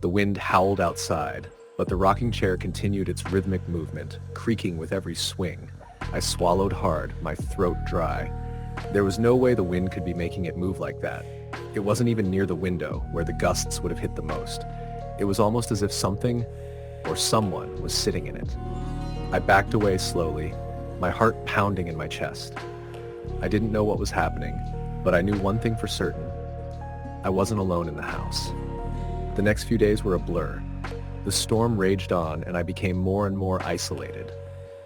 The wind howled outside, but the rocking chair continued its rhythmic movement, creaking with every swing. I swallowed hard, my throat dry. There was no way the wind could be making it move like that. It wasn't even near the window, where the gusts would have hit the most. It was almost as if something, or someone, was sitting in it. I backed away slowly, my heart pounding in my chest. I didn't know what was happening, but I knew one thing for certain. I I wasn't alone in the house. The next few days were a blur. The storm raged on, and I became more and more isolated.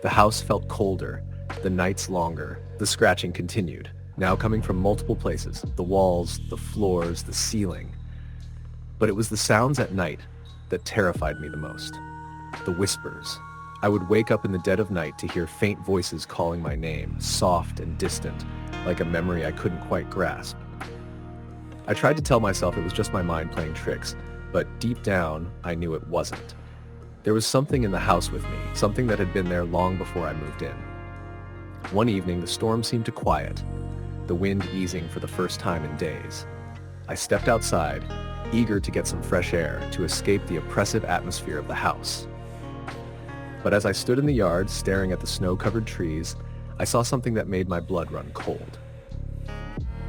The house felt colder, the nights longer. The scratching continued, now coming from multiple places, the walls, the floors, the ceiling. But it was the sounds at night that terrified me the most. The whispers. I would wake up in the dead of night to hear faint voices calling my name, soft and distant, like a memory I couldn't quite grasp. I tried to tell myself it was just my mind playing tricks, but deep down, I knew it wasn't. There was something in the house with me, something that had been there long before I moved in. One evening, the storm seemed to quiet, the wind easing for the first time in days. I stepped outside, eager to get some fresh air, to escape the oppressive atmosphere of the house. But as I stood in the yard, staring at the snow-covered trees, I saw something that made my blood run cold.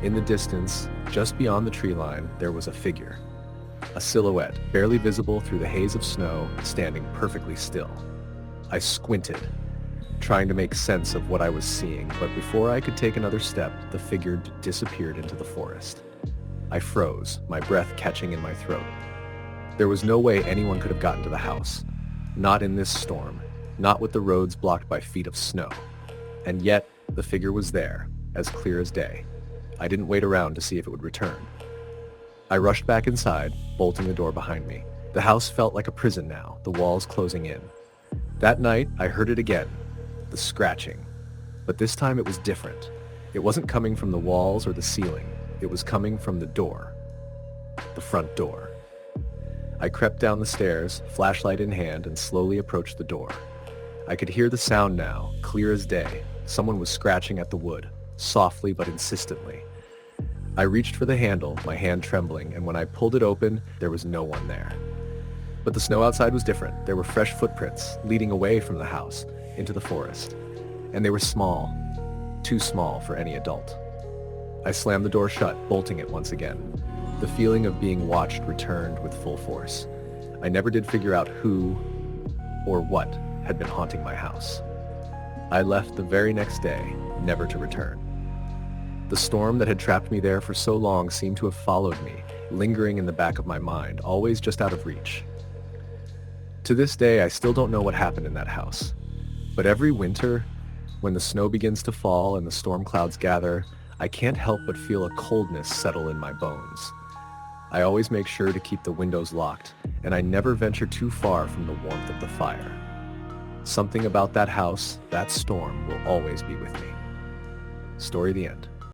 In the distance, just beyond the tree line, there was a figure. A silhouette, barely visible through the haze of snow, standing perfectly still. I squinted, trying to make sense of what I was seeing, but before I could take another step, the figure disappeared into the forest. I froze, my breath catching in my throat. There was no way anyone could have gotten to the house. Not in this storm, not with the roads blocked by feet of snow. And yet, the figure was there, as clear as day. I didn't wait around to see if it would return. I rushed back inside, bolting the door behind me. The house felt like a prison now, the walls closing in. That night, I heard it again, the scratching. But this time it was different. It wasn't coming from the walls or the ceiling. It was coming from the door. The front door. I crept down the stairs, flashlight in hand, and slowly approached the door. I could hear the sound now, clear as day. Someone was scratching at the wood, softly but insistently. I reached for the handle, my hand trembling, and when I pulled it open, there was no one there. But the snow outside was different. There were fresh footprints, leading away from the house, into the forest. And they were small, too small for any adult. I slammed the door shut, bolting it once again. The feeling of being watched returned with full force. I never did figure out who or what had been haunting my house. I left the very next day, never to return. The storm that had trapped me there for so long seemed to have followed me, lingering in the back of my mind, always just out of reach. To this day, I still don't know what happened in that house. But every winter, when the snow begins to fall and the storm clouds gather, I can't help but feel a coldness settle in my bones. I always make sure to keep the windows locked, and I never venture too far from the warmth of the fire. Something about that house, that storm, will always be with me. Story the end.